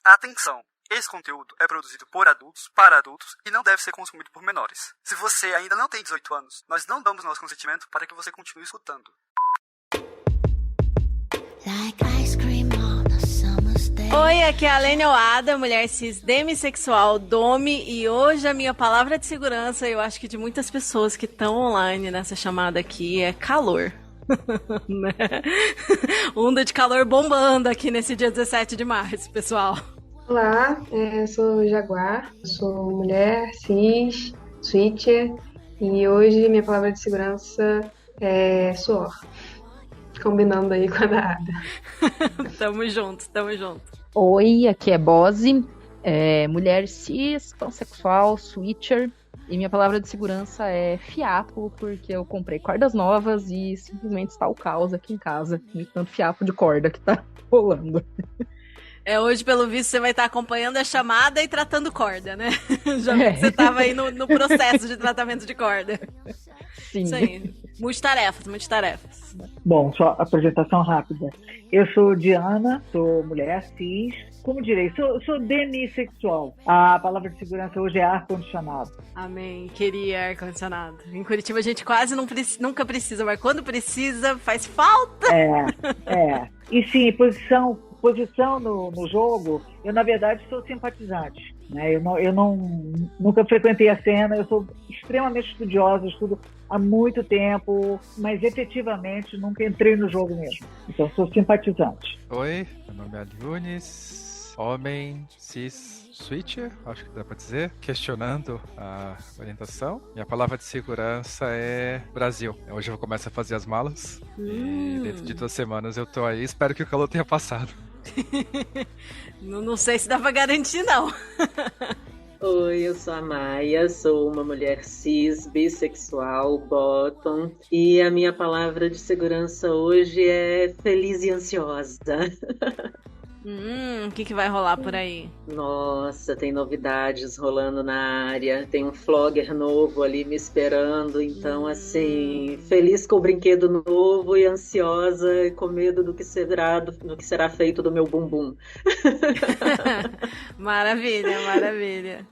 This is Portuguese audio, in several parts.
Atenção! Esse conteúdo é produzido por adultos, para adultos e não deve ser consumido por menores. Se você ainda não tem 18 anos, nós não damos nosso consentimento para que você continue escutando. Oi, aqui é a Lene Oada, mulher cis demissexual, domi, e hoje a minha palavra de segurança, eu acho que de muitas pessoas que estão online nessa chamada aqui, é calor. Né? Onda de calor bombando aqui nesse dia 17 de março, pessoal. Olá, eu sou Jaguar, sou mulher, cis, switcher, e hoje minha palavra de segurança é suor, combinando aí com a da Ada. Tamo junto, tamo junto. Oi, aqui é Bose, mulher cis, pansexual, switcher, e minha palavra de segurança é fiapo, porque eu comprei cordas novas e simplesmente está o caos aqui em casa, com tanto fiapo de corda que tá rolando. Hoje, pelo visto, você vai estar acompanhando a chamada e tratando corda, né? Já vi que você estava aí no processo de tratamento de corda. Sim. Isso aí. Multitarefas. Bom, só apresentação rápida. Eu sou Diana, sou mulher cis. Como direi, sou demissexual. A palavra de segurança hoje é ar-condicionado. Amém. Queria ar-condicionado. Em Curitiba a gente quase nunca precisa, mas quando precisa, faz falta. E sim, posição no jogo, eu na verdade sou simpatizante, né? Eu nunca frequentei a cena, eu sou extremamente estudiosa, estudo há muito tempo, mas efetivamente nunca entrei no jogo mesmo. Então sou simpatizante. Oi, meu nome é Aliunis, homem, cis, switcher, acho que dá pra dizer, questionando a orientação. Minha palavra de segurança é Brasil. Hoje eu começo a fazer as malas e dentro de 2 semanas eu tô aí, espero que o calor tenha passado. Não sei se dá pra garantir, não. Oi, eu sou a Maia, sou uma mulher cis, bissexual, bottom, e a minha palavra de segurança hoje é feliz e ansiosa. O que vai rolar por aí? Nossa, tem novidades rolando na área, tem um flogger novo ali me esperando, então assim, feliz com o brinquedo novo e ansiosa com medo do que será feito do meu bumbum. Maravilha.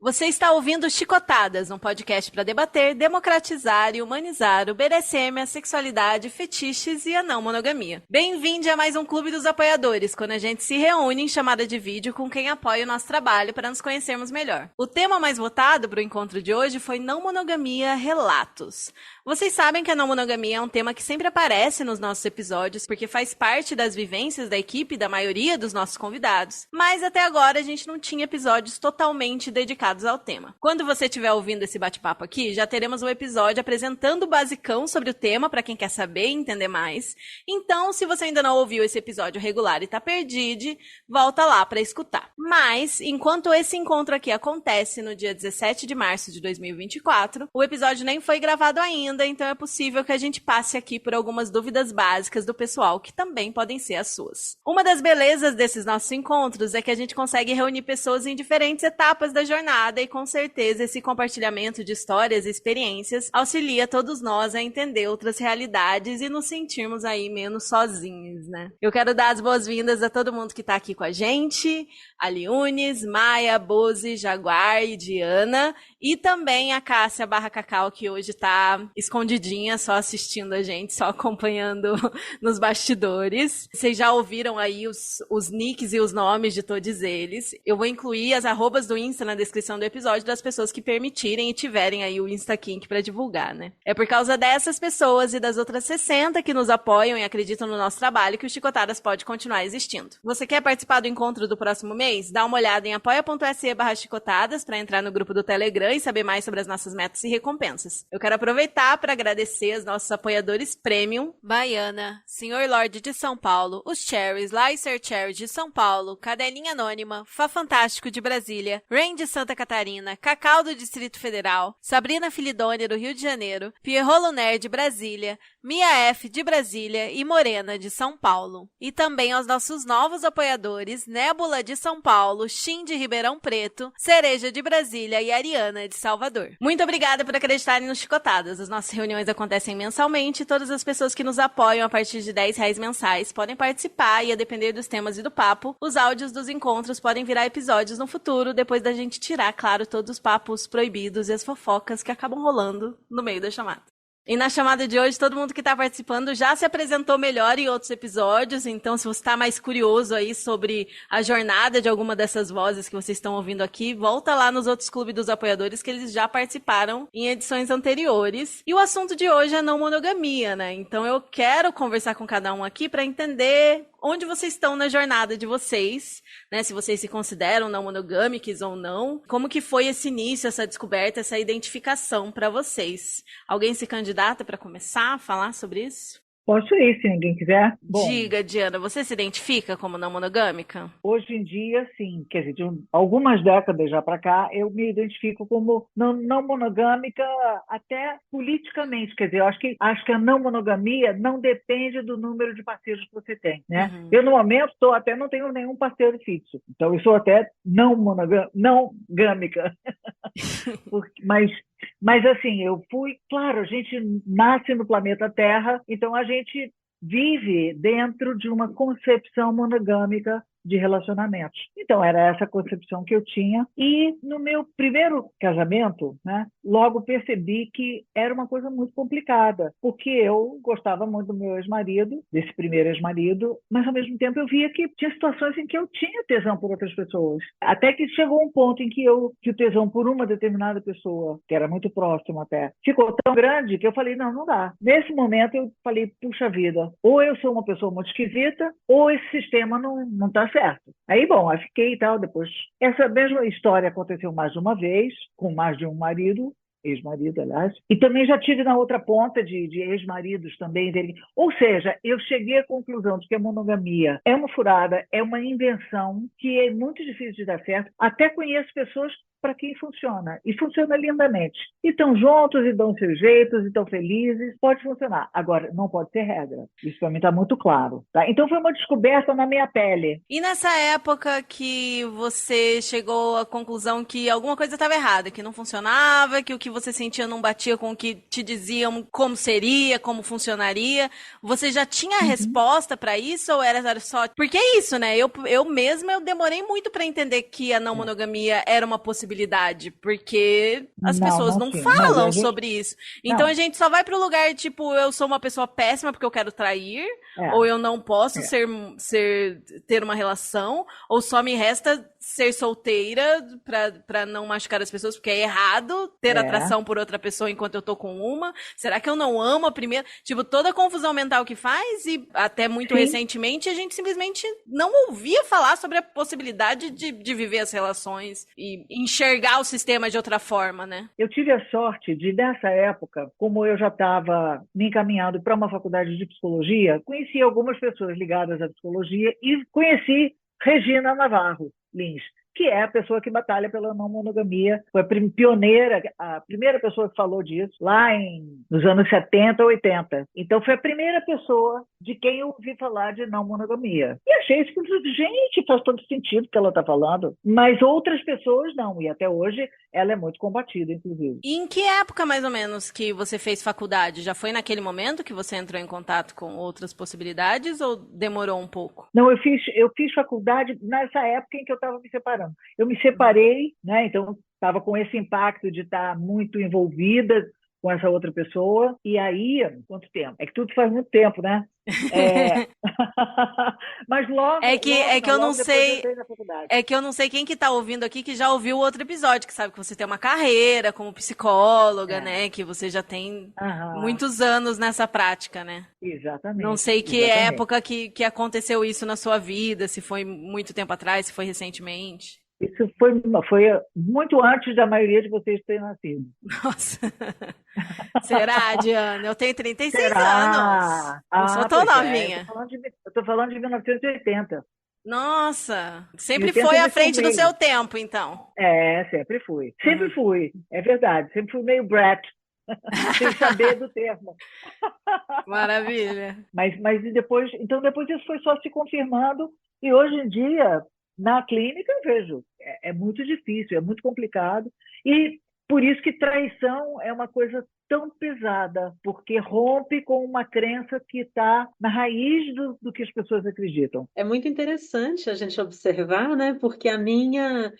Você está ouvindo Chicotadas, um podcast para debater, democratizar e humanizar o BDSM, a sexualidade, fetiches e a não monogamia. Bem-vindo a mais um Clube dos Apoiadores, quando a gente se reúne em chamada de vídeo com quem apoia o nosso trabalho para nos conhecermos melhor. O tema mais votado para o encontro de hoje foi não monogamia relatos. Vocês sabem que a não monogamia é um tema que sempre aparece nos nossos episódios, porque faz parte das vivências da equipe da maioria dos nossos convidados, mas até agora a gente não tinha episódios totalmente dedicados ao tema. Quando você estiver ouvindo esse bate-papo aqui, já teremos um episódio apresentando o basicão sobre o tema para quem quer saber e entender mais. Então, se você ainda não ouviu esse episódio regular e tá perdido, volta lá para escutar. Mas, enquanto esse encontro aqui acontece no dia 17 de março de 2024, o episódio nem foi gravado ainda, então é possível que a gente passe aqui por algumas dúvidas básicas do pessoal, que também podem ser as suas. Uma das belezas desses nossos encontros é que a gente consegue reunir pessoas em diferentes etapas da jornada e com certeza esse compartilhamento de histórias e experiências auxilia todos nós a entender outras realidades e nos sentirmos aí menos sozinhos, né? Eu quero dar as boas-vindas a todo mundo que tá aqui com a gente, a Aliunis, Maia, Bose, Jaguar e Diana, e também a Cássia /Cacau, que hoje tá escondidinha, só assistindo a gente, só acompanhando nos bastidores. Vocês já ouviram aí os nicks e os nomes de todos eles. Eu vou incluir as arrobas do Insta na descrição do episódio das pessoas que permitirem e tiverem aí o InstaKink pra divulgar, né? É por causa dessas pessoas e das outras 60 que nos apoiam e acreditam no nosso trabalho que o Chicotadas pode continuar existindo. Você quer participar do encontro do próximo mês? Dá uma olhada em apoia.se/chicotadas pra entrar no grupo do Telegram e saber mais sobre as nossas metas e recompensas. Eu quero aproveitar para agradecer aos nossos apoiadores Premium, Baiana, Senhor Lorde de São Paulo, os Cherries, Lycer Cherry de São Paulo, Cadelinha Anônima, Fá Fantástico de Brasília, Rain de Santa Catarina, Cacau do Distrito Federal, Sabrina Filidone do Rio de Janeiro, Pierrot Luner de Brasília, Mia F de Brasília e Morena de São Paulo. E também aos nossos novos apoiadores Nébula de São Paulo, Shin de Ribeirão Preto, Cereja de Brasília e Ariana Ana de Salvador. Muito obrigada por acreditarem nos Chicotadas. As nossas reuniões acontecem mensalmente e todas as pessoas que nos apoiam a partir de R$10 mensais podem participar e, a depender dos temas e do papo, os áudios dos encontros podem virar episódios no futuro, depois da gente tirar, claro, todos os papos proibidos e as fofocas que acabam rolando no meio da chamada. E na chamada de hoje, todo mundo que está participando já se apresentou melhor em outros episódios, então se você está mais curioso aí sobre a jornada de alguma dessas vozes que vocês estão ouvindo aqui, volta lá nos outros clubes dos apoiadores que eles já participaram em edições anteriores. E o assunto de hoje é não monogamia, né? Então eu quero conversar com cada um aqui para entender onde vocês estão na jornada de vocês, né? Se vocês se consideram não monogâmicos ou não. Como que foi esse início, essa descoberta, essa identificação para vocês? Alguém se candidata para começar a falar sobre isso? Posso ir, se ninguém quiser. Bom, Diga, Diana, você se identifica como não monogâmica? hoje em dia, sim. Quer dizer, de algumas décadas já para cá, eu me identifico como não monogâmica até politicamente. Quer dizer, eu acho que a não monogamia não depende do número de parceiros que você tem, né? Uhum. Eu, no momento, não tenho nenhum parceiro fixo. Então, eu sou até não gâmica. Mas assim, claro, a gente nasce no planeta Terra, então a gente vive dentro de uma concepção monogâmica de relacionamentos. Então, era essa concepção que eu tinha. E no meu primeiro casamento, né, logo percebi que era uma coisa muito complicada, porque eu gostava muito do meu ex-marido, desse primeiro ex-marido, mas ao mesmo tempo eu via que tinha situações em que eu tinha tesão por outras pessoas. Até que chegou um ponto em que o tesão por uma determinada pessoa, que era muito próximo até, ficou tão grande que eu falei, não dá. Nesse momento eu falei, puxa vida, ou eu sou uma pessoa muito esquisita, ou esse sistema não está certo. Aí fiquei e tal, depois. Essa mesma história aconteceu mais de uma vez, com mais de um marido, ex-marido, aliás, e também já tive na outra ponta de ex-maridos também dele. Ou seja, eu cheguei à conclusão de que a monogamia é uma furada, é uma invenção que é muito difícil de dar certo. Até conheço pessoas para quem funciona, e funciona lindamente. E estão juntos, e dão seus jeitos, e estão felizes, pode funcionar. Agora, não pode ser regra. Isso para mim está muito claro. Tá? Então foi uma descoberta na minha pele. E nessa época que você chegou à conclusão que alguma coisa estava errada, que não funcionava, que o que você sentia não batia com o que te diziam como seria, como funcionaria, você já tinha a resposta para isso ou era só... Porque é isso, né? Eu mesma demorei muito para entender que a não monogamia era uma possibilidade, porque as pessoas não falam sobre isso. Então a gente só vai pro lugar tipo, eu sou uma pessoa péssima porque eu quero trair, ou eu não posso ter uma relação, ou só me resta ser solteira pra não machucar as pessoas, porque é errado ter atração por outra pessoa enquanto eu tô com uma. Será que eu não amo a primeira? Tipo, toda a confusão mental que faz, e até muito recentemente a gente simplesmente não ouvia falar sobre a possibilidade de viver as relações e enxergar o sistema de outra forma, né? Eu tive a sorte de, nessa época, como eu já estava me encaminhando para uma faculdade de psicologia, conheci algumas pessoas ligadas à psicologia e conheci Regina Navarro Lins, que é a pessoa que batalha pela não monogamia, foi a pioneira, a primeira pessoa que falou disso, lá nos anos 70, 80. Então foi a primeira pessoa de quem eu ouvi falar de não monogamia. E achei isso, gente, faz todo sentido o que ela está falando, mas outras pessoas não, e até hoje ela é muito combatida, inclusive. E em que época, mais ou menos, que você fez faculdade? Já foi naquele momento que você entrou em contato com outras possibilidades ou demorou um pouco? Não, eu fiz faculdade nessa época em que eu estava me separando. Eu me separei, né? Então estava com esse impacto de estar muito envolvida com essa outra pessoa. E aí, quanto tempo? É que tudo faz muito tempo, né? Mas logo eu não sei. É que eu não sei quem que tá ouvindo aqui que já ouviu o outro episódio, que sabe que você tem uma carreira como psicóloga, né? Que você já tem muitos anos nessa prática, né? Exatamente. Não sei que época que aconteceu isso na sua vida, se foi muito tempo atrás, se foi recentemente. Isso foi muito antes da maioria de vocês terem nascido. Nossa. Será, Diana? Eu tenho 36 anos. Não sou tão novinha. Eu tô falando de 1980. Nossa. Sempre foi à frente do seu tempo, então. Sempre fui. Sempre fui. É verdade. Sempre fui meio brat. Sem saber do termo. Maravilha. Mas depois isso foi só se confirmando. E hoje em dia, na clínica, eu vejo, é muito difícil, é muito complicado. E Por isso que traição é uma coisa tão pesada, porque rompe com uma crença que está na raiz do que as pessoas acreditam. É muito interessante a gente observar, né? Porque a minha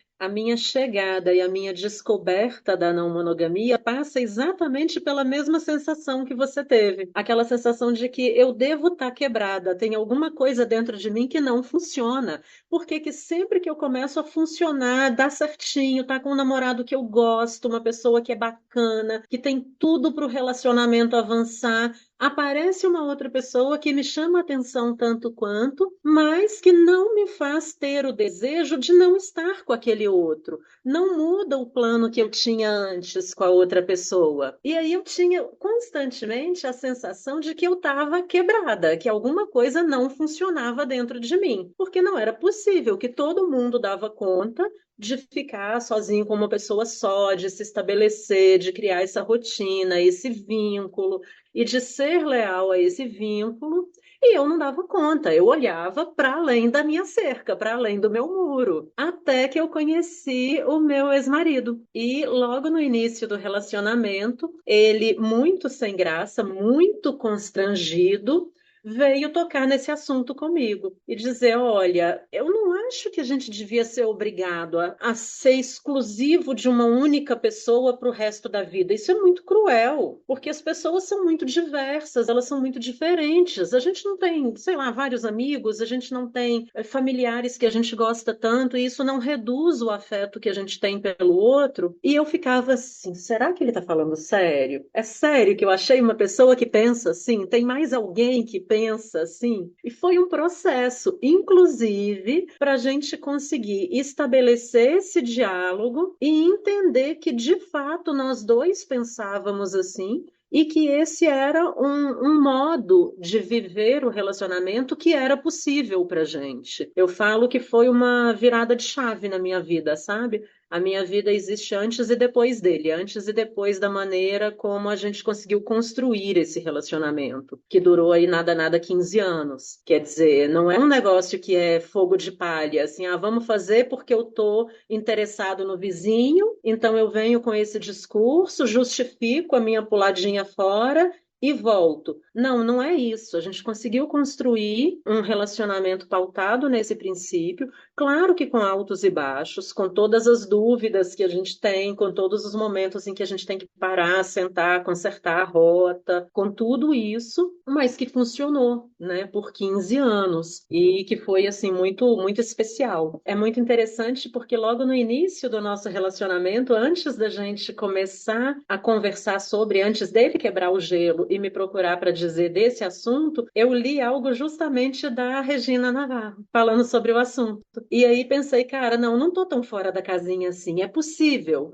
chegada e a minha descoberta da não monogamia passa exatamente pela mesma sensação que você teve. Aquela sensação de que eu devo estar quebrada, tem alguma coisa dentro de mim que não funciona. Porque que sempre que eu começo a funcionar, dá certinho, tá com um namorado que eu gosto, uma pessoa que é bacana, que tem tudo para o relacionamento avançar, aparece uma outra pessoa que me chama a atenção tanto quanto, mas que não me faz ter o desejo de não estar com aquele outro. Não muda o plano que eu tinha antes com a outra pessoa. E aí eu tinha constantemente a sensação de que eu estava quebrada, que alguma coisa não funcionava dentro de mim, porque não era possível que todo mundo dava conta de ficar sozinho com uma pessoa só, de se estabelecer, de criar essa rotina, esse vínculo e de ser leal a esse vínculo, e eu não dava conta. Eu olhava para além da minha cerca, para além do meu muro, até que eu conheci o meu ex-marido. E logo no início do relacionamento, ele, muito sem graça, muito constrangido, veio tocar nesse assunto comigo e dizer: olha, eu não acho que a gente devia ser obrigado a ser exclusivo de uma única pessoa para o resto da vida. Isso é muito cruel, porque as pessoas são muito diversas, elas são muito diferentes. A gente não tem, sei lá, vários amigos, a gente não tem familiares que a gente gosta tanto, e isso não reduz o afeto que a gente tem pelo outro. E eu ficava assim: será que ele está falando sério? É sério que eu achei uma pessoa que pensa assim? Tem mais alguém que pensa assim? E foi um processo, inclusive, para a gente conseguir estabelecer esse diálogo e entender que, de fato, nós dois pensávamos assim e que esse era um modo de viver o relacionamento que era possível para gente. Eu falo que foi uma virada de chave na minha vida, sabe? A minha vida existe antes e depois dele, antes e depois da maneira como a gente conseguiu construir esse relacionamento, que durou aí nada 15 anos. Quer dizer, não é um negócio que é fogo de palha, assim, vamos fazer porque eu tô interessado no vizinho, então eu venho com esse discurso, justifico a minha puladinha fora e volto. Não, não é isso. A gente conseguiu construir um relacionamento pautado nesse princípio, claro que com altos e baixos, com todas as dúvidas que a gente tem, com todos os momentos em que a gente tem que parar, sentar, consertar a rota, com tudo isso, mas que funcionou, né, por 15 anos e que foi, assim, muito, muito especial. É muito interessante porque logo no início do nosso relacionamento, antes da gente começar a conversar sobre, antes dele quebrar o gelo e me procurar para dizer desse assunto, eu li algo justamente da Regina Navarro, falando sobre o assunto. E aí pensei, cara, não tô tão fora da casinha assim, é possível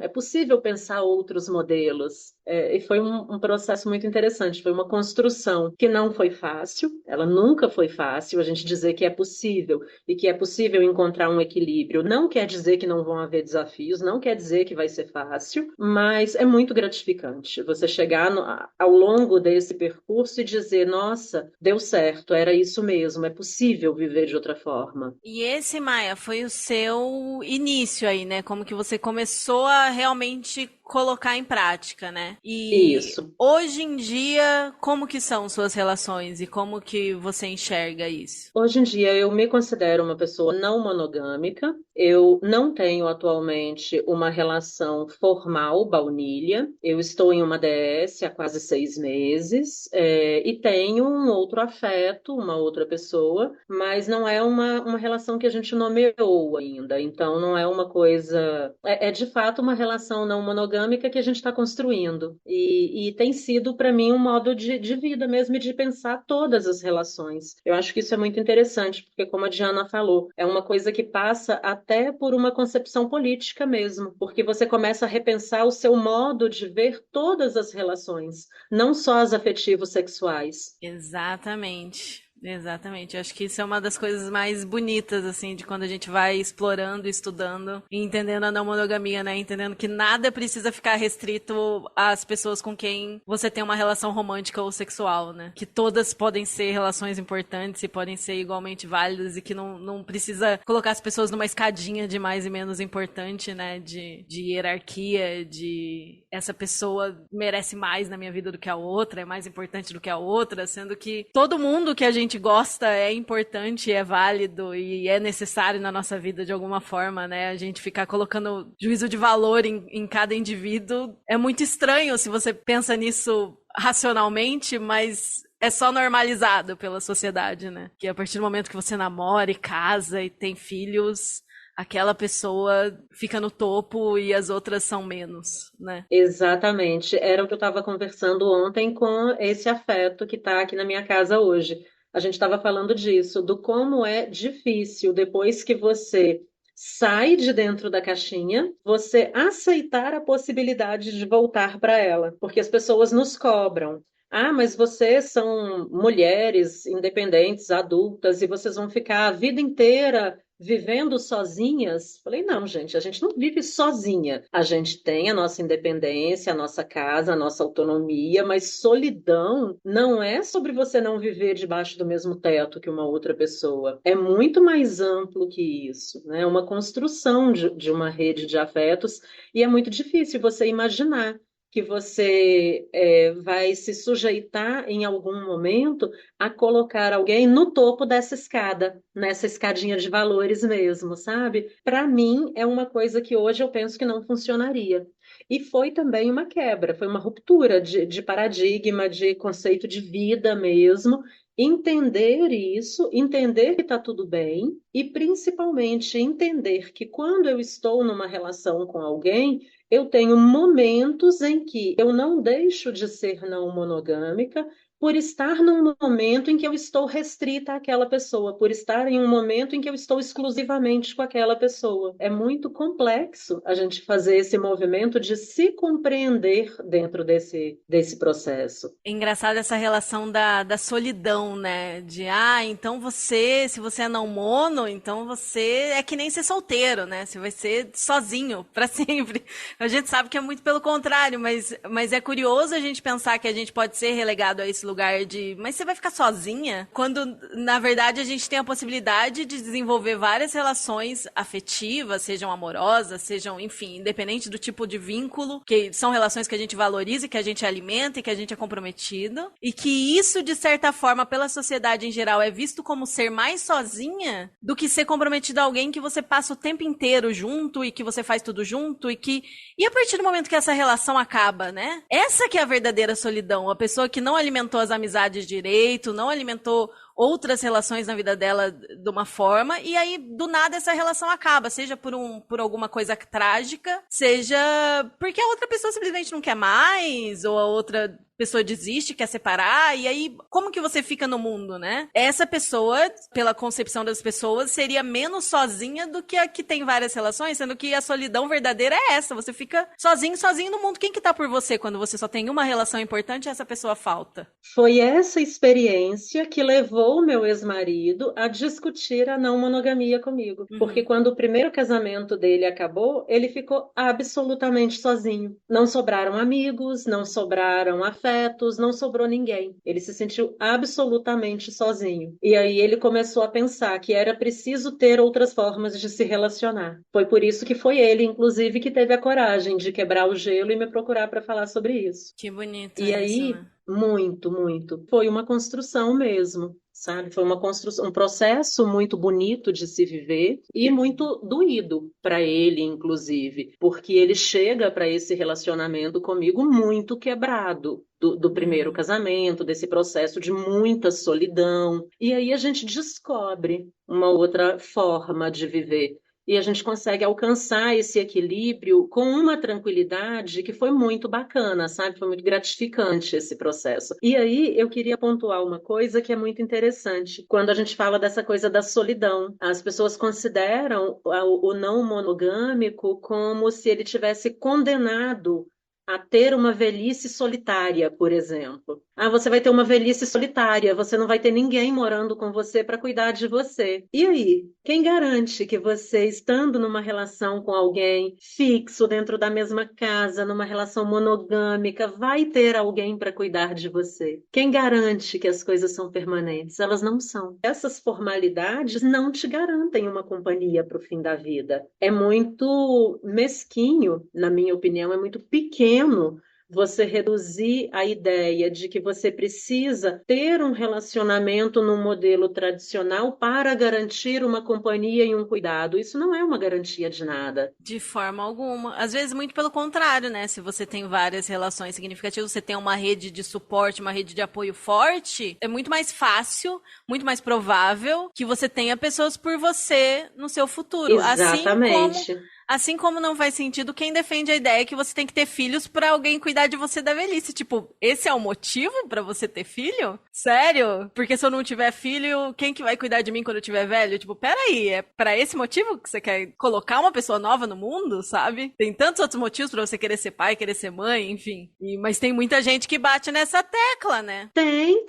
pensar outros modelos. E foi um processo muito interessante, foi uma construção que não foi fácil, ela nunca foi fácil. A gente dizer que é possível e que é possível encontrar um equilíbrio não quer dizer que não vão haver desafios, não quer dizer que vai ser fácil, mas é muito gratificante você chegar ao longo desse percurso e dizer: nossa, deu certo, era isso mesmo, é possível viver de outra forma. E esse, Maia, foi o seu início aí, né? Como que você começou a realmente colocar em prática, né? E isso. Hoje em dia, como que são suas relações e como que você enxerga isso? Hoje em dia eu me considero uma pessoa não monogâmica. Eu não tenho atualmente uma relação formal baunilha. Eu estou em uma DS há quase 6 meses e tenho um outro afeto, uma outra pessoa, mas não é uma relação que a gente nomeou ainda. Então não é uma coisa... É de fato uma relação não monogâmica que a gente está construindo. E tem sido, para mim, um modo de vida mesmo e de pensar todas as relações. Eu acho que isso é muito interessante, porque, como a Diana falou, é uma coisa que passa até por uma concepção política mesmo, porque você começa a repensar o seu modo de ver todas as relações, não só as afetivos-sexuais. Exatamente. Exatamente. Acho que isso é uma das coisas mais bonitas, assim, de quando a gente vai explorando, estudando e entendendo a não monogamia, né? Entendendo que nada precisa ficar restrito às pessoas com quem você tem uma relação romântica ou sexual, né? Que todas podem ser relações importantes e podem ser igualmente válidas e que não precisa colocar as pessoas numa escadinha de mais e menos importante, né? De hierarquia, de essa pessoa merece mais na minha vida do que a outra, é mais importante do que a outra, sendo que todo mundo que a gente gosta é importante, é válido e é necessário na nossa vida de alguma forma, né? A gente ficar colocando juízo de valor em cada indivíduo é muito estranho se você pensa nisso racionalmente, mas é só normalizado pela sociedade, né? Que a partir do momento que você namora e casa e tem filhos, aquela pessoa fica no topo e as outras são menos, né? Exatamente. Era o que eu estava conversando ontem com esse afeto que está aqui na minha casa hoje. A gente estava falando disso, do como é difícil depois que você sai de dentro da caixinha, você aceitar a possibilidade de voltar para ela, porque as pessoas nos cobram. Ah, mas vocês são mulheres independentes, adultas, e vocês vão ficar a vida inteira vivendo sozinhas? Falei, não, gente, a gente não vive sozinha. A gente tem a nossa independência, a nossa casa, a nossa autonomia, mas solidão não é sobre você não viver debaixo do mesmo teto que uma outra pessoa. É muito mais amplo que isso, né? É uma construção de uma rede de afetos e é muito difícil você imaginar que você vai se sujeitar em algum momento a colocar alguém no topo dessa escada, nessa escadinha de valores mesmo, sabe? Para mim, é uma coisa que hoje eu penso que não funcionaria. E foi também uma quebra, foi uma ruptura de paradigma, de conceito de vida mesmo. Entender isso, entender que está tudo bem e, principalmente, entender que quando eu estou numa relação com alguém, eu tenho momentos em que eu não deixo de ser não monogâmica por estar num momento em que eu estou restrita àquela pessoa, por estar em um momento em que eu estou exclusivamente com aquela pessoa. É muito complexo a gente fazer esse movimento de se compreender dentro desse processo. É engraçado essa relação da solidão, né? De, então se você é não mono, então você é que nem ser solteiro, né? Você vai ser sozinho pra sempre. A gente sabe que é muito pelo contrário, mas é curioso a gente pensar que a gente pode ser relegado a esse lugar de, mas você vai ficar sozinha? Quando, na verdade, a gente tem a possibilidade de desenvolver várias relações afetivas, sejam amorosas, sejam, enfim, independente do tipo de vínculo, que são relações que a gente valoriza, que a gente alimenta e que a gente é comprometido, e que isso, de certa forma, pela sociedade em geral, é visto como ser mais sozinha do que ser comprometida a alguém que você passa o tempo inteiro junto e que você faz tudo junto e a partir do momento que essa relação acaba, né? Essa que é a verdadeira solidão, a pessoa que não alimentou as amizades direito, não alimentou outras relações na vida dela de uma forma, e aí, do nada, essa relação acaba, seja por alguma coisa trágica, seja porque a outra pessoa simplesmente não quer mais, ou a outra pessoa desiste, quer separar, e aí, como que você fica no mundo, né? Essa pessoa, pela concepção das pessoas, seria menos sozinha do que a que tem várias relações, sendo que a solidão verdadeira é essa, você fica sozinho no mundo. Quem que tá por você quando você só tem uma relação importante e essa pessoa falta? Foi essa experiência que levou o meu ex-marido a discutir a não monogamia comigo, porque quando o primeiro casamento dele acabou, ele ficou absolutamente sozinho. Não sobraram amigos, não sobraram afetos, não sobrou ninguém. Ele se sentiu absolutamente sozinho. E aí ele começou a pensar que era preciso ter outras formas de se relacionar. Foi por isso que foi ele, inclusive, que teve a coragem de quebrar o gelo e me procurar para falar sobre isso. Que bonito. E aí, né? muito, muito. Foi uma construção mesmo, sabe? Foi uma construção, um processo muito bonito de se viver e muito doído para ele, inclusive, porque ele chega para esse relacionamento comigo muito quebrado do primeiro casamento, desse processo de muita solidão. E aí a gente descobre uma outra forma de viver. E a gente consegue alcançar esse equilíbrio com uma tranquilidade que foi muito bacana, sabe? Foi muito gratificante esse processo. E aí eu queria pontuar uma coisa que é muito interessante. Quando a gente fala dessa coisa da solidão, as pessoas consideram o não monogâmico como se ele tivesse condenado a ter uma velhice solitária, por exemplo. você vai ter uma velhice solitária, você não vai ter ninguém morando com você para cuidar de você. E aí, quem garante que você, estando numa relação com alguém fixo dentro da mesma casa, numa relação monogâmica, vai ter alguém para cuidar de você? Quem garante que as coisas são permanentes? Elas não são. Essas formalidades não te garantem uma companhia para o fim da vida. É muito mesquinho, na minha opinião, é muito pequeno você reduzir a ideia de que você precisa ter um relacionamento no modelo tradicional para garantir uma companhia e um cuidado. Isso não é uma garantia de nada. De forma alguma. Às vezes, muito pelo contrário, né? Se você tem várias relações significativas, você tem uma rede de suporte, uma rede de apoio forte, é muito mais fácil, muito mais provável que você tenha pessoas por você no seu futuro. Exatamente. Assim como não faz sentido quem defende a ideia que você tem que ter filhos pra alguém cuidar de você da velhice. Tipo, esse é o motivo pra você ter filho? Sério? Porque se eu não tiver filho, quem que vai cuidar de mim quando eu tiver velho? Tipo, peraí, é pra esse motivo que você quer colocar uma pessoa nova no mundo, sabe? Tem tantos outros motivos pra você querer ser pai, querer ser mãe, enfim. Mas tem muita gente que bate nessa tecla, né? Tem.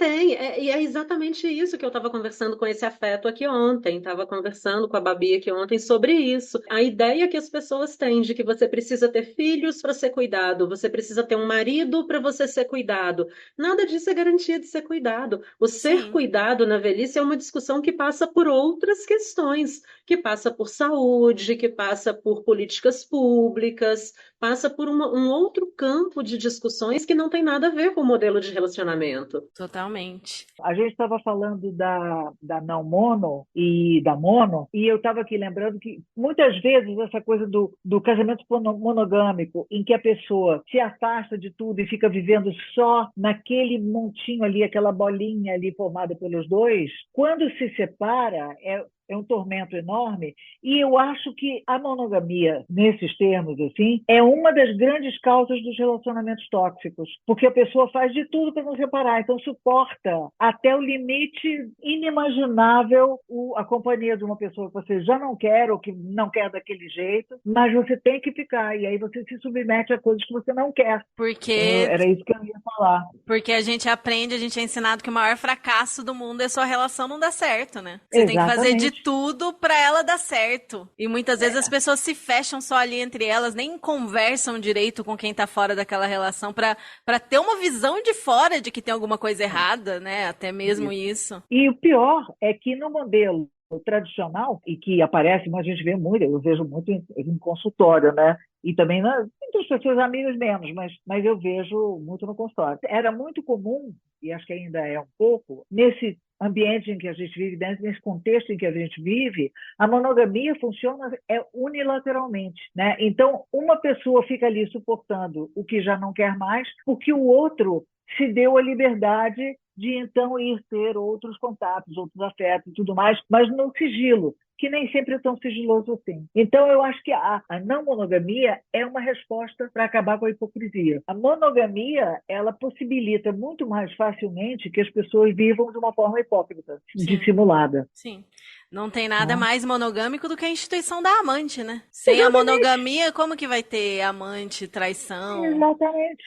E é exatamente isso que eu estava conversando com esse afeto aqui ontem. Estava conversando com a Babi aqui ontem sobre isso. A ideia que as pessoas têm de que você precisa ter filhos para ser cuidado, você precisa ter um marido para você ser cuidado. Nada disso é garantia de ser cuidado. O ser cuidado na velhice é uma discussão que passa por outras questões, que passa por saúde, que passa por políticas públicas, passa por um outro campo de discussões que não tem nada a ver com o modelo de relacionamento. Totalmente. A gente estava falando da não mono e da mono, e eu estava aqui lembrando que muitas vezes essa coisa do casamento monogâmico, em que a pessoa se afasta de tudo e fica vivendo só naquele montinho ali, aquela bolinha ali formada pelos dois, quando se separa, é um tormento enorme, e eu acho que a monogamia, nesses termos, assim, é uma das grandes causas dos relacionamentos tóxicos, porque a pessoa faz de tudo para não separar, então suporta até o limite inimaginável a companhia de uma pessoa que você já não quer, ou que não quer daquele jeito, mas você tem que ficar, e aí você se submete a coisas que você não quer. Porque Era isso que eu ia falar. Porque a gente aprende, a gente é ensinado que o maior fracasso do mundo é sua relação não dar certo, né? Você tem que fazer de tudo pra ela dar certo. E muitas vezes as pessoas se fecham só ali entre elas, nem conversam direito com quem tá fora daquela relação pra ter uma visão de fora de que tem alguma coisa errada, né? Até mesmo isso. E o pior é que no modelo tradicional, e que aparece, mas a gente vê muito, eu vejo muito em consultório, né? E também entre as pessoas amigas menos, mas eu vejo muito no consultório. Era muito comum, e acho que ainda é um pouco, nesse ambiente em que a gente vive, nesse contexto em que a gente vive, a monogamia funciona unilateralmente, né? Então, uma pessoa fica ali suportando o que já não quer mais, porque o outro se deu a liberdade de então ir ter outros contatos, outros afetos e tudo mais, mas no sigilo, que nem sempre é tão sigiloso assim. Então, eu acho que a não monogamia é uma resposta para acabar com a hipocrisia. A monogamia, ela possibilita muito mais facilmente que as pessoas vivam de uma forma hipócrita, dissimulada. Sim. Não tem nada mais monogâmico do que a instituição da amante, né? Sem a monogamia, como que vai ter amante, traição? Exatamente.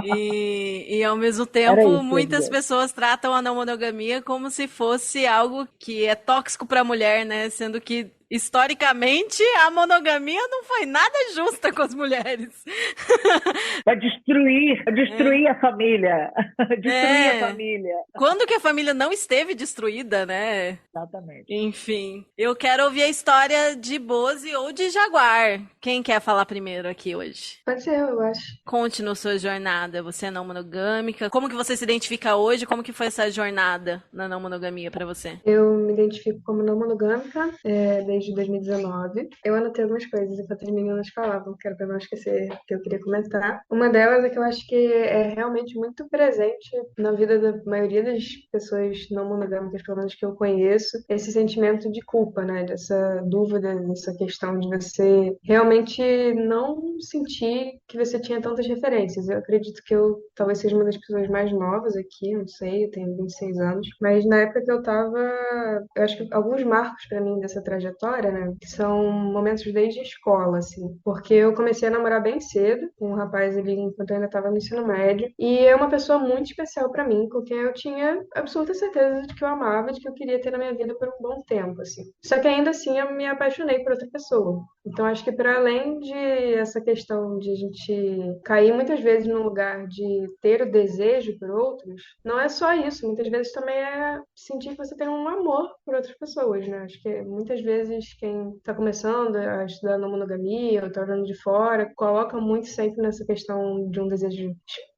E ao mesmo tempo, muitas pessoas tratam a não monogamia como se fosse algo que é tóxico para a mulher, né? Sendo que historicamente, a monogamia não foi nada justa com as mulheres. Vai destruir a família. Destruir a família. Quando que a família não esteve destruída, né? Exatamente. Enfim, eu quero ouvir a história de Boze ou de Jaguar. Quem quer falar primeiro aqui hoje? Pode ser eu acho. Conte-nos sua jornada. Você é não monogâmica. Como que você se identifica hoje? Como que foi essa jornada na não monogamia pra você? Eu me identifico como não monogâmica desde 2019. Eu anotei algumas coisas enquanto as meninas falavam, que era pra não esquecer que eu queria comentar. Uma delas é que eu acho que é realmente muito presente na vida da maioria das pessoas não monogâmicas, pelo menos que eu conheço, esse sentimento de culpa, né? Dessa dúvida, dessa questão de você realmente não sentir que você tinha tantas referências. Eu acredito que eu talvez seja uma das pessoas mais novas aqui, não sei, eu tenho 26 anos, mas na época que eu tava, eu acho que alguns marcos pra mim dessa trajetória história, né? Que são momentos desde a escola, assim. Porque eu comecei a namorar bem cedo com um rapaz ali enquanto eu ainda estava no ensino médio. E é uma pessoa muito especial para mim, com quem eu tinha absoluta certeza de que eu amava, de que eu queria ter na minha vida por um bom tempo, assim. Só que ainda assim eu me apaixonei por outra pessoa. Então acho que para além de essa questão de a gente cair muitas vezes no lugar de ter o desejo por outros, não é só isso. Muitas vezes também é sentir que você tem um amor por outras pessoas, né? Acho que muitas vezes quem está começando a estudar na monogamia ou está olhando de fora, coloca muito sempre nessa questão de um desejo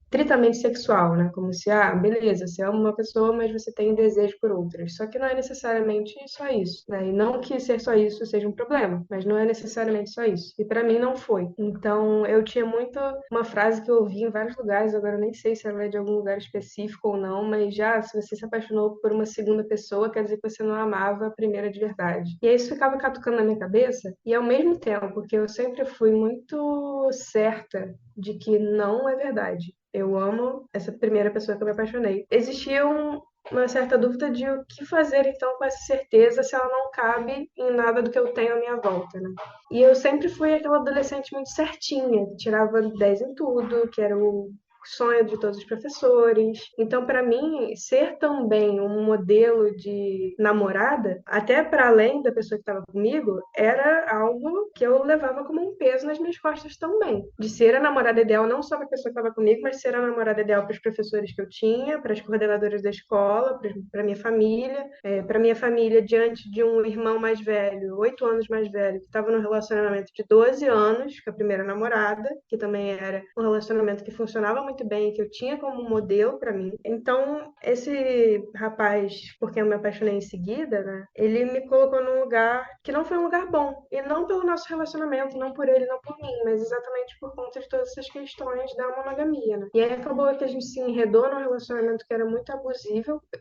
estritamente sexual, né? Como se, beleza, você ama uma pessoa, mas você tem desejo por outras. Só que não é necessariamente só isso, né? E não que ser só isso seja um problema, mas não é necessariamente só isso. E para mim não foi. Então eu tinha muito uma frase que eu ouvi em vários lugares, agora eu nem sei se ela é de algum lugar específico ou não, mas já se você se apaixonou por uma segunda pessoa, quer dizer que você não amava a primeira de verdade. E aí isso ficava catucando na minha cabeça, e ao mesmo tempo, porque eu sempre fui muito certa de que não é verdade. Eu amo essa primeira pessoa que eu me apaixonei. Existia uma certa dúvida de o que fazer então com essa certeza se ela não cabe em nada do que eu tenho à minha volta, né? E eu sempre fui aquela adolescente muito certinha, que tirava 10 em tudo, que era o sonho de todos os professores. Então, para mim, ser também um modelo de namorada, até para além da pessoa que estava comigo, era algo que eu levava como um peso nas minhas costas também. De ser a namorada ideal, não só para a pessoa que estava comigo, mas ser a namorada ideal para os professores que eu tinha, para as coordenadoras da escola, para minha família, para minha família diante de um irmão mais velho, 8 anos mais velho, que estava num relacionamento de 12 anos com a primeira namorada, que também era um relacionamento que funcionava muito bem, que eu tinha como modelo para mim. Então, esse rapaz, por quem eu me apaixonei em seguida, né, ele me colocou num lugar que não foi um lugar bom. E não pelo nosso relacionamento, não por ele, não por mim, mas exatamente por conta de todas essas questões da monogamia, né? E aí acabou que a gente se enredou num relacionamento que era muito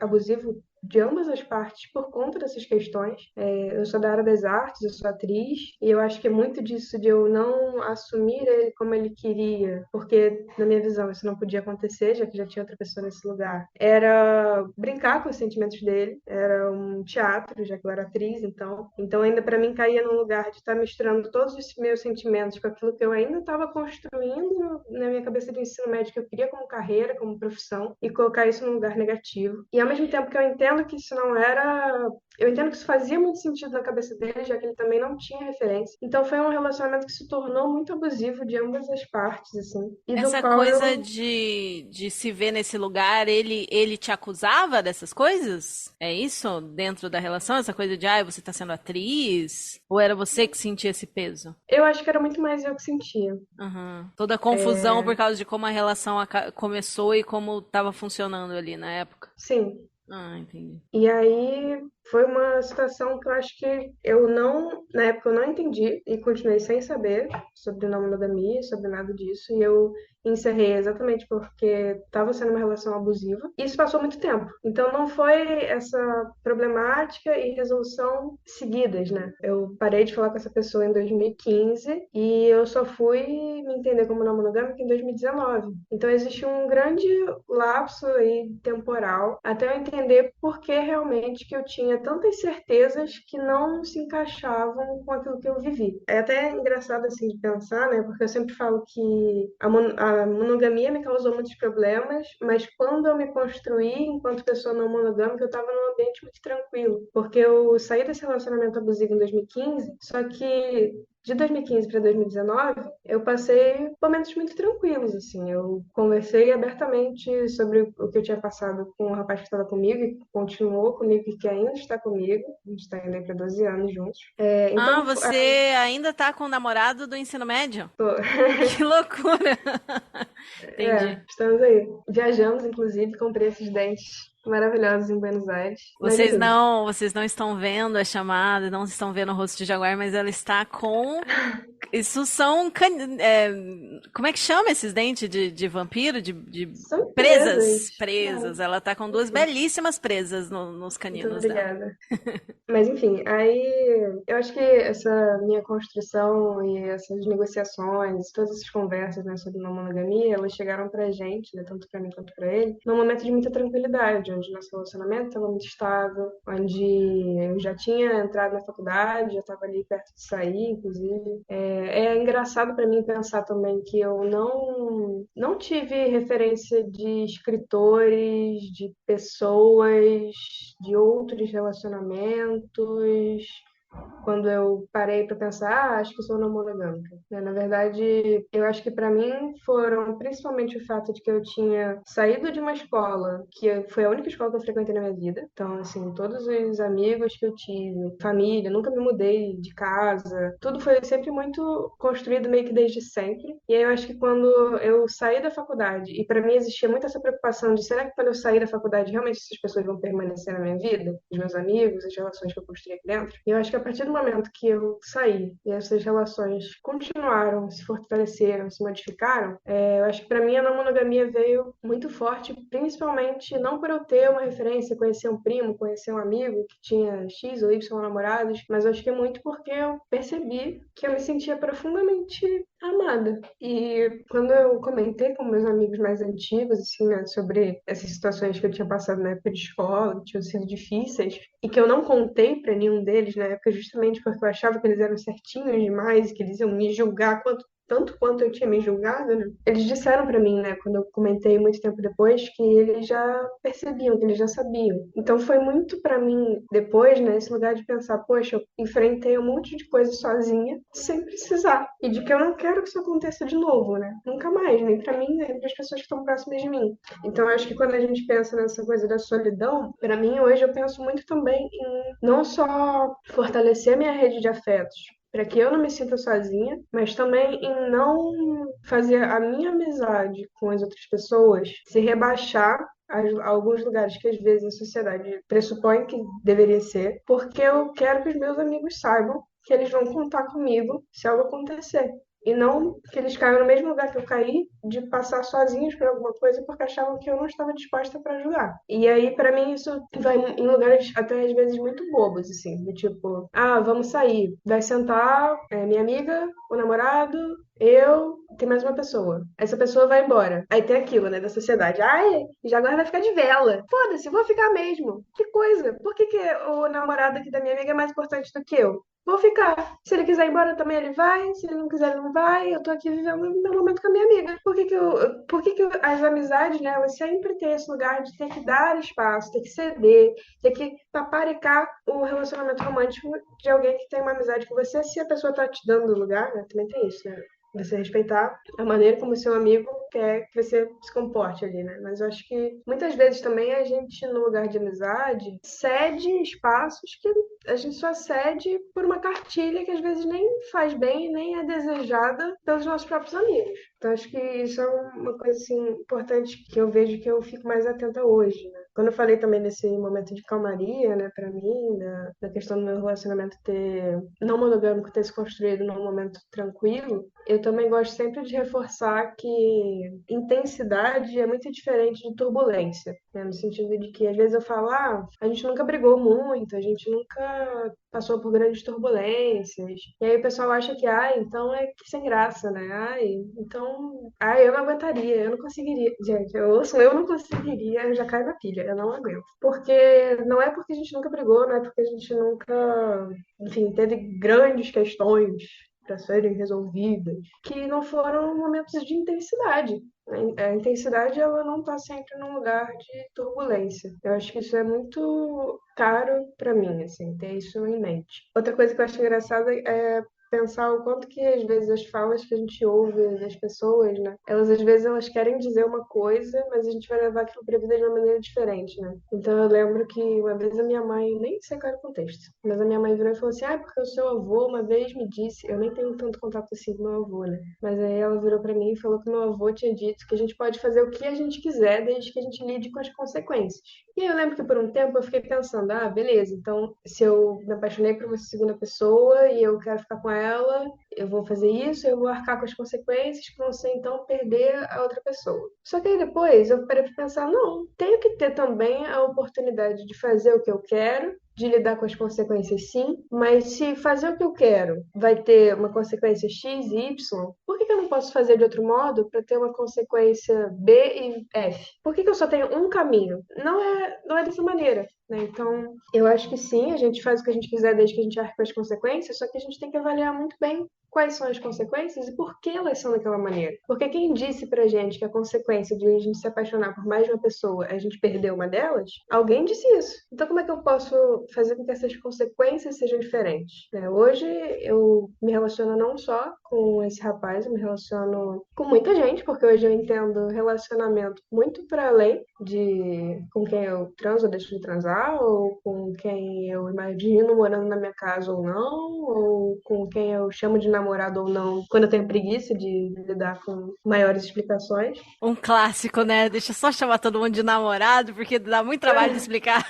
abusivo de ambas as partes por conta dessas questões. Eu sou da área das artes, eu sou atriz, e eu acho que é muito disso de eu não assumir ele como ele queria, porque, na minha visão, isso não podia acontecer, já que já tinha outra pessoa nesse lugar. Era brincar com os sentimentos dele, era um teatro, já que eu era atriz, então ainda para mim caía num lugar de estar misturando todos os meus sentimentos com aquilo que eu ainda estava construindo na minha cabeça de ensino médio, que eu queria como carreira, como profissão, e colocar isso num lugar negativo. E ao mesmo tempo que eu entendo que isso não era... Eu entendo que isso fazia muito sentido na cabeça dele, já que ele também não tinha referência. Então foi um relacionamento que se tornou muito abusivo de ambas as partes, assim. E essa coisa de se ver nesse lugar, ele te acusava dessas coisas? É isso? Dentro da relação? Essa coisa de, você tá sendo atriz? Ou era você que sentia esse peso? Eu acho que era muito mais eu que sentia. Uhum. Toda a confusão por causa de como a relação começou e como estava funcionando ali na época. Sim. Entendi. E aí foi uma situação que eu acho que na época eu não entendi e continuei sem saber sobre não monogamia, sobre nada disso, e eu encerrei exatamente porque estava sendo uma relação abusiva. E isso passou muito tempo. Então não foi essa problemática e resolução seguidas, né? Eu parei de falar com essa pessoa em 2015 e eu só fui me entender como não monogâmica em 2019. Então existe um grande lapso aí temporal até eu entender por que realmente que eu tinha tantas certezas que não se encaixavam com aquilo que eu vivi. É até engraçado assim de pensar, né? Porque eu sempre falo que a monogamia me causou muitos problemas, mas quando eu me construí enquanto pessoa não monogâmica, eu estava num ambiente muito tranquilo, porque eu saí desse relacionamento abusivo em 2015, só que de 2015 para 2019, eu passei momentos muito tranquilos, assim. Eu conversei abertamente sobre o que eu tinha passado com o rapaz que estava comigo e que continuou comigo e que ainda está comigo. A gente está indo aí para 12 anos juntos. Então, você ainda tá com o namorado do ensino médio? Tô. Que loucura! Entendi. Estamos aí. Viajamos, inclusive, comprei esses dentes maravilhosos em Buenos Aires. Vocês não estão vendo a chamada, não estão vendo o rosto de Jaguar, mas ela está com Isso são. Como é que chama esses dentes de vampiro? De São presas? presas. Presas. Ela tá com duas belíssimas presas nos Muito caninos dela. obrigada. Mas enfim, aí eu acho que essa minha construção e essas negociações, todas essas conversas, né, sobre não monogamia, elas chegaram pra gente, né, tanto pra mim quanto pra ele, num momento de muita tranquilidade, onde nosso relacionamento estava muito estável, onde eu já tinha entrado na faculdade, já estava ali perto de sair, inclusive. É engraçado pra mim pensar também que eu não tive referência de escritores, de pessoas, de outros relacionamentos, quando eu parei para pensar, acho que sou não monogâmica, né? Na verdade, eu acho que para mim foram principalmente o fato de que eu tinha saído de uma escola foi a única escola que eu frequentei na minha vida. Então, assim, todos os amigos que eu tive, família, nunca me mudei de casa, tudo foi sempre muito construído meio que desde sempre. E aí eu acho que quando eu saí da faculdade, e para mim existia muito essa preocupação de será que quando eu sair da faculdade realmente essas pessoas vão permanecer na minha vida? Os meus amigos, as relações que eu construí aqui dentro? E eu acho que a partir do momento que eu saí e essas relações continuaram, se fortaleceram, se modificaram, eu acho que para mim a não monogamia veio muito forte, principalmente não por eu ter uma referência, conhecer um primo, conhecer um amigo que tinha X ou Y namorados, mas eu acho que é muito porque eu percebi que eu me sentia profundamente amada. E quando eu comentei com meus amigos mais antigos, assim, né, sobre essas situações que eu tinha passado na época de escola, que tinham sido difíceis, e que eu não contei para nenhum deles na época justamente porque eu achava que eles eram certinhos demais, que eles iam me julgar tanto quanto eu tinha me julgado, né? Eles disseram pra mim, né, quando eu comentei muito tempo depois, que eles já percebiam, que eles já sabiam. Então foi muito pra mim depois, né, esse lugar de pensar, poxa, eu enfrentei um monte de coisa sozinha, sem precisar. E de que eu não quero que isso aconteça de novo, né? Nunca mais, nem pra mim, nem para as pessoas que estão próximas de mim. Então eu acho que quando a gente pensa nessa coisa da solidão, pra mim hoje eu penso muito também em não só fortalecer a minha rede de afetos, para que eu não me sinta sozinha, mas também em não fazer a minha amizade com as outras pessoas se rebaixar a alguns lugares que às vezes a sociedade pressupõe que deveria ser, porque eu quero que os meus amigos saibam que eles vão contar comigo se algo acontecer. E não que eles caiam no mesmo lugar que eu caí, de passar sozinhos por alguma coisa porque achavam que eu não estava disposta para ajudar. E aí, para mim, isso vai em lugares até às vezes muito bobos, assim, do tipo, vamos sair. Vai sentar minha amiga, o namorado, eu, tem mais uma pessoa. Essa pessoa vai embora. Aí tem aquilo, né, da sociedade. Ai, já agora vai ficar de vela. Foda-se, vou ficar mesmo. Que coisa. Por que o namorado aqui da minha amiga é mais importante do que eu? Vou ficar. Se ele quiser ir embora também, ele vai. Se ele não quiser, ele não vai. Eu tô aqui vivendo o meu momento com a minha amiga. Por que que as amizades, né, elas sempre têm esse lugar de ter que dar espaço, ter que ceder, ter que paparicar o relacionamento romântico de alguém que tem uma amizade com você, se a pessoa tá te dando lugar, né? Também tem isso, né? Você respeitar a maneira como o seu amigo quer que você se comporte ali, né? Mas eu acho que muitas vezes também a gente, no lugar de amizade, cede espaços que a gente só cede por uma cartilha que às vezes nem faz bem, nem é desejada pelos nossos próprios amigos. Então acho que isso é uma coisa assim importante que eu vejo que eu fico mais atenta hoje, né? Quando eu falei também nesse momento de calmaria, né, pra mim, da questão do meu relacionamento não monogâmico ter se construído num momento tranquilo, eu também gosto sempre de reforçar que intensidade é muito diferente de turbulência, né? No sentido de que às vezes eu falo, a gente nunca brigou muito, a gente nunca passou por grandes turbulências. E aí o pessoal acha que, então é que sem graça, né? Eu não aguentaria, eu não conseguiria. Gente, eu não conseguiria, eu já caio na pilha, eu não aguento. Porque não é porque a gente nunca brigou, não é porque a gente nunca, enfim, teve grandes questões para serem resolvidas, que não foram momentos de intensidade. A intensidade, ela não está sempre num lugar de turbulência. Eu acho que isso é muito caro para mim, assim, ter isso em mente. Outra coisa que eu acho engraçada é pensar o quanto que às vezes as falas que a gente ouve das pessoas, né? Às vezes elas querem dizer uma coisa, mas a gente vai levar aquilo pra vida de uma maneira diferente, né? Então eu lembro que uma vez a minha mãe, nem sei qual era o contexto, mas a minha mãe virou e falou assim, porque o seu avô uma vez me disse, eu nem tenho tanto contato assim com meu avô, né? Mas aí ela virou pra mim e falou que meu avô tinha dito que a gente pode fazer o que a gente quiser desde que a gente lide com as consequências. E aí eu lembro que por um tempo eu fiquei pensando, ah, beleza, então se eu me apaixonei por uma segunda pessoa e eu quero ficar com ela, eu vou fazer isso, eu vou arcar com as consequências que vão ser então perder a outra pessoa. Só que aí depois eu parei para pensar, não, tenho que ter também a oportunidade de fazer o que eu quero, de lidar com as consequências sim, mas se fazer o que eu quero vai ter uma consequência X e Y, por que eu não posso fazer de outro modo para ter uma consequência B e F? Por que eu só tenho um caminho? Não é dessa maneira. Né? Então, eu acho que sim, a gente faz o que a gente quiser desde que a gente arque com as consequências, só que a gente tem que avaliar muito bem quais são as consequências e por que elas são daquela maneira. Porque quem disse pra gente que a consequência de a gente se apaixonar por mais de uma pessoa é a gente perder uma delas, alguém disse isso. Então como é que eu posso fazer com que essas consequências sejam diferentes? Né? Hoje eu me relaciono não só com esse rapaz, eu me relaciono com muita gente, porque hoje eu entendo relacionamento muito para além de com quem eu transo ou deixo de transar, ou com quem eu imagino morando na minha casa ou não, ou com quem eu chamo de namorado ou não, quando eu tenho preguiça de lidar com maiores explicações. Um clássico, né? Deixa eu só chamar todo mundo de namorado, porque dá muito trabalho de explicar.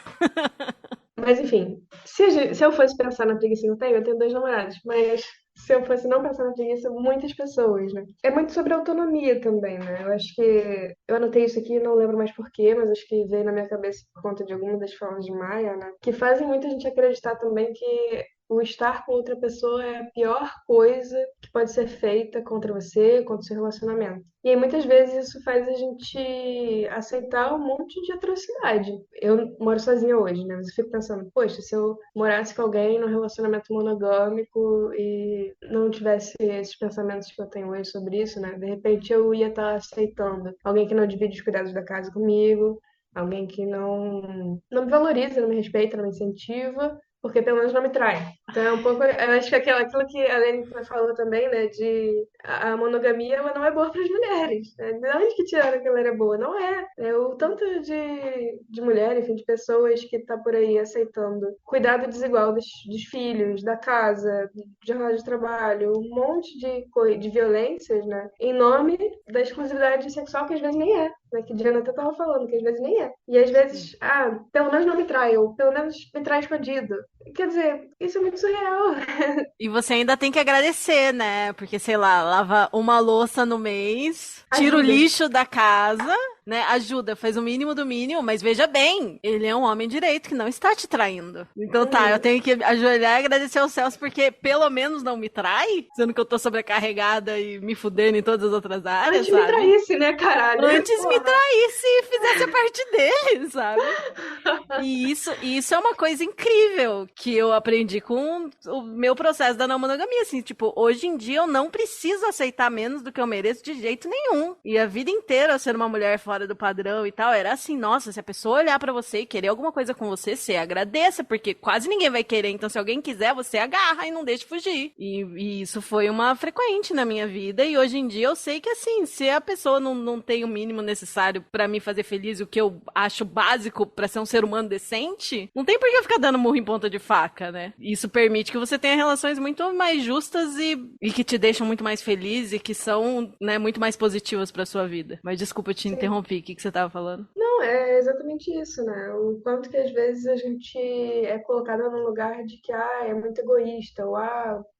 Mas enfim, se eu fosse pensar na preguiça que eu tenho 2 namorados, mas se eu fosse não pensar na preguiça, muitas pessoas, né? É muito sobre autonomia também, né? Eu acho que eu anotei isso aqui, não lembro mais porquê, mas acho que veio na minha cabeça por conta de alguma das falas de Maia, né? Que fazem muita gente acreditar também que o estar com outra pessoa é a pior coisa que pode ser feita contra você, contra o seu relacionamento. E aí, muitas vezes, isso faz a gente aceitar um monte de atrocidade. Eu moro sozinha hoje, né? Mas eu fico pensando, poxa, se eu morasse com alguém num relacionamento monogâmico e não tivesse esses pensamentos que eu tenho hoje sobre isso, né? De repente, eu ia estar aceitando alguém que não divide os cuidados da casa comigo, alguém que não me valoriza, não me respeita, não me incentiva, porque pelo menos não me trai. Então é um pouco, eu acho que aquilo que a Lene falou também, né, de a monogamia, ela não é boa para as mulheres. Né? De onde que tiraram que ela era boa? Não é. É o tanto de mulher, enfim, de pessoas que tá por aí aceitando cuidado desigual dos filhos, da casa, de jornada de trabalho, um monte de violências, né, em nome da exclusividade sexual que às vezes nem é. Né, que Diana até tava falando, que às vezes nem é. E às vezes, pelo menos não me trai, ou pelo menos me trai escondido. Quer dizer, isso é muito surreal. E você ainda tem que agradecer, né? Porque, sei lá, lava uma louça no mês, tira o lixo da casa, né? Ajuda, faz o mínimo do mínimo, mas veja bem, ele é um homem direito que não está te traindo. Então tá, eu tenho que ajoelhar e agradecer aos céus porque pelo menos não me trai, sendo que eu tô sobrecarregada e me fudendo em todas as outras áreas, Antes sabe? me traísse, né, caralho? Antes me traísse e fizesse a parte dele, sabe? E isso é uma coisa incrível que eu aprendi com o meu processo da não monogamia, assim, tipo, hoje em dia eu não preciso aceitar menos do que eu mereço de jeito nenhum. E a vida inteira eu ser uma mulher fora do padrão e tal, era assim, nossa, se a pessoa olhar pra você e querer alguma coisa com você, você agradeça, porque quase ninguém vai querer, então se alguém quiser, você agarra e não deixe fugir. E isso foi uma frequente na minha vida, e hoje em dia eu sei que assim, se a pessoa não tem o mínimo necessário pra me fazer feliz, o que eu acho básico pra ser um ser humano decente, não tem por que eu ficar dando murro em ponta de faca, né? Isso permite que você tenha relações muito mais justas e que te deixam muito mais feliz e que são, né, muito mais positivas pra sua vida. Mas desculpa, eu te interrompi. O que você tava falando? Não, é exatamente isso, né? O quanto que às vezes a gente é colocada num lugar de que, é muito egoísta, ou,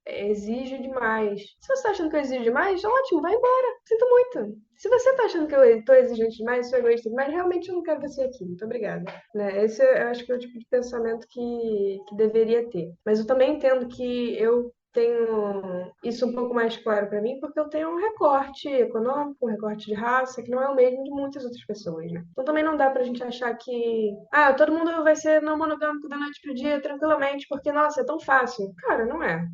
exige demais. Se você tá achando que eu exijo demais, ótimo, vai embora. Sinto muito. Se você tá achando que eu tô exigente demais, sou egoísta demais, realmente eu não quero você aqui. Muito obrigada. Né? Esse eu acho que é o tipo de pensamento que deveria ter. Mas eu também entendo que eu tenho isso um pouco mais claro para mim, porque eu tenho um recorte econômico, um recorte de raça, que não é o mesmo de muitas outras pessoas, né? Então também não dá pra gente achar que, todo mundo vai ser não monogâmico da noite pro dia tranquilamente, porque, nossa, é tão fácil. Cara, não é.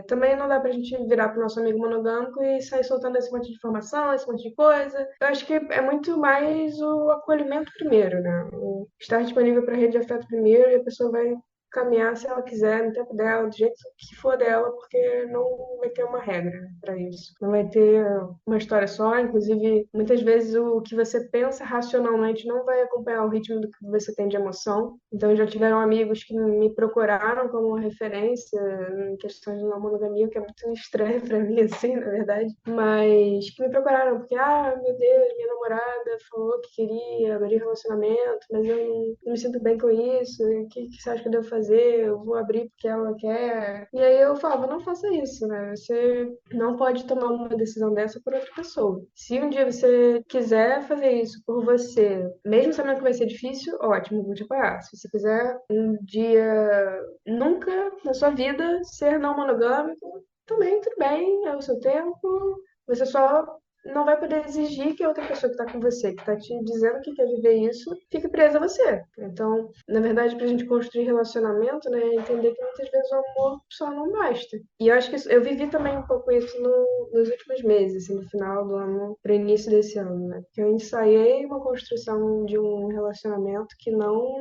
Também não dá pra gente virar pro nosso amigo monogâmico e sair soltando esse monte de informação, esse monte de coisa. Eu acho que é muito mais o acolhimento primeiro, né? O estar disponível pra rede de afeto primeiro e a pessoa vai caminhar se ela quiser, no tempo dela, do jeito que for dela, porque não vai ter uma regra para isso. Não vai ter uma história só, inclusive, muitas vezes o que você pensa racionalmente não vai acompanhar o ritmo do que você tem de emoção. Então, já tiveram amigos que me procuraram como referência em questões de não monogamia, que é muito estranho para mim, assim, na verdade, mas que me procuraram porque, meu Deus, minha namorada falou que queria abrir relacionamento, mas eu não me sinto bem com isso, e o que você acha que eu devo fazer? Eu vou abrir porque ela quer. E aí eu falava, não faça isso, né? Você não pode tomar uma decisão dessa por outra pessoa. Se um dia você quiser fazer isso por você, mesmo sabendo que vai ser difícil, ótimo, vou te apoiar. Se você quiser um dia, nunca na sua vida, ser não monogâmico, também tudo bem, é o seu tempo. Você só não vai poder exigir que a outra pessoa que está com você, que está te dizendo que quer viver isso, fique presa a você. Então, na verdade, para a gente construir relacionamento, né, é entender que muitas vezes o amor só não basta. E eu acho que eu vivi também um pouco isso nos últimos meses, assim, no final do ano, para o início desse ano, né? Que eu ensaiei uma construção de um relacionamento que não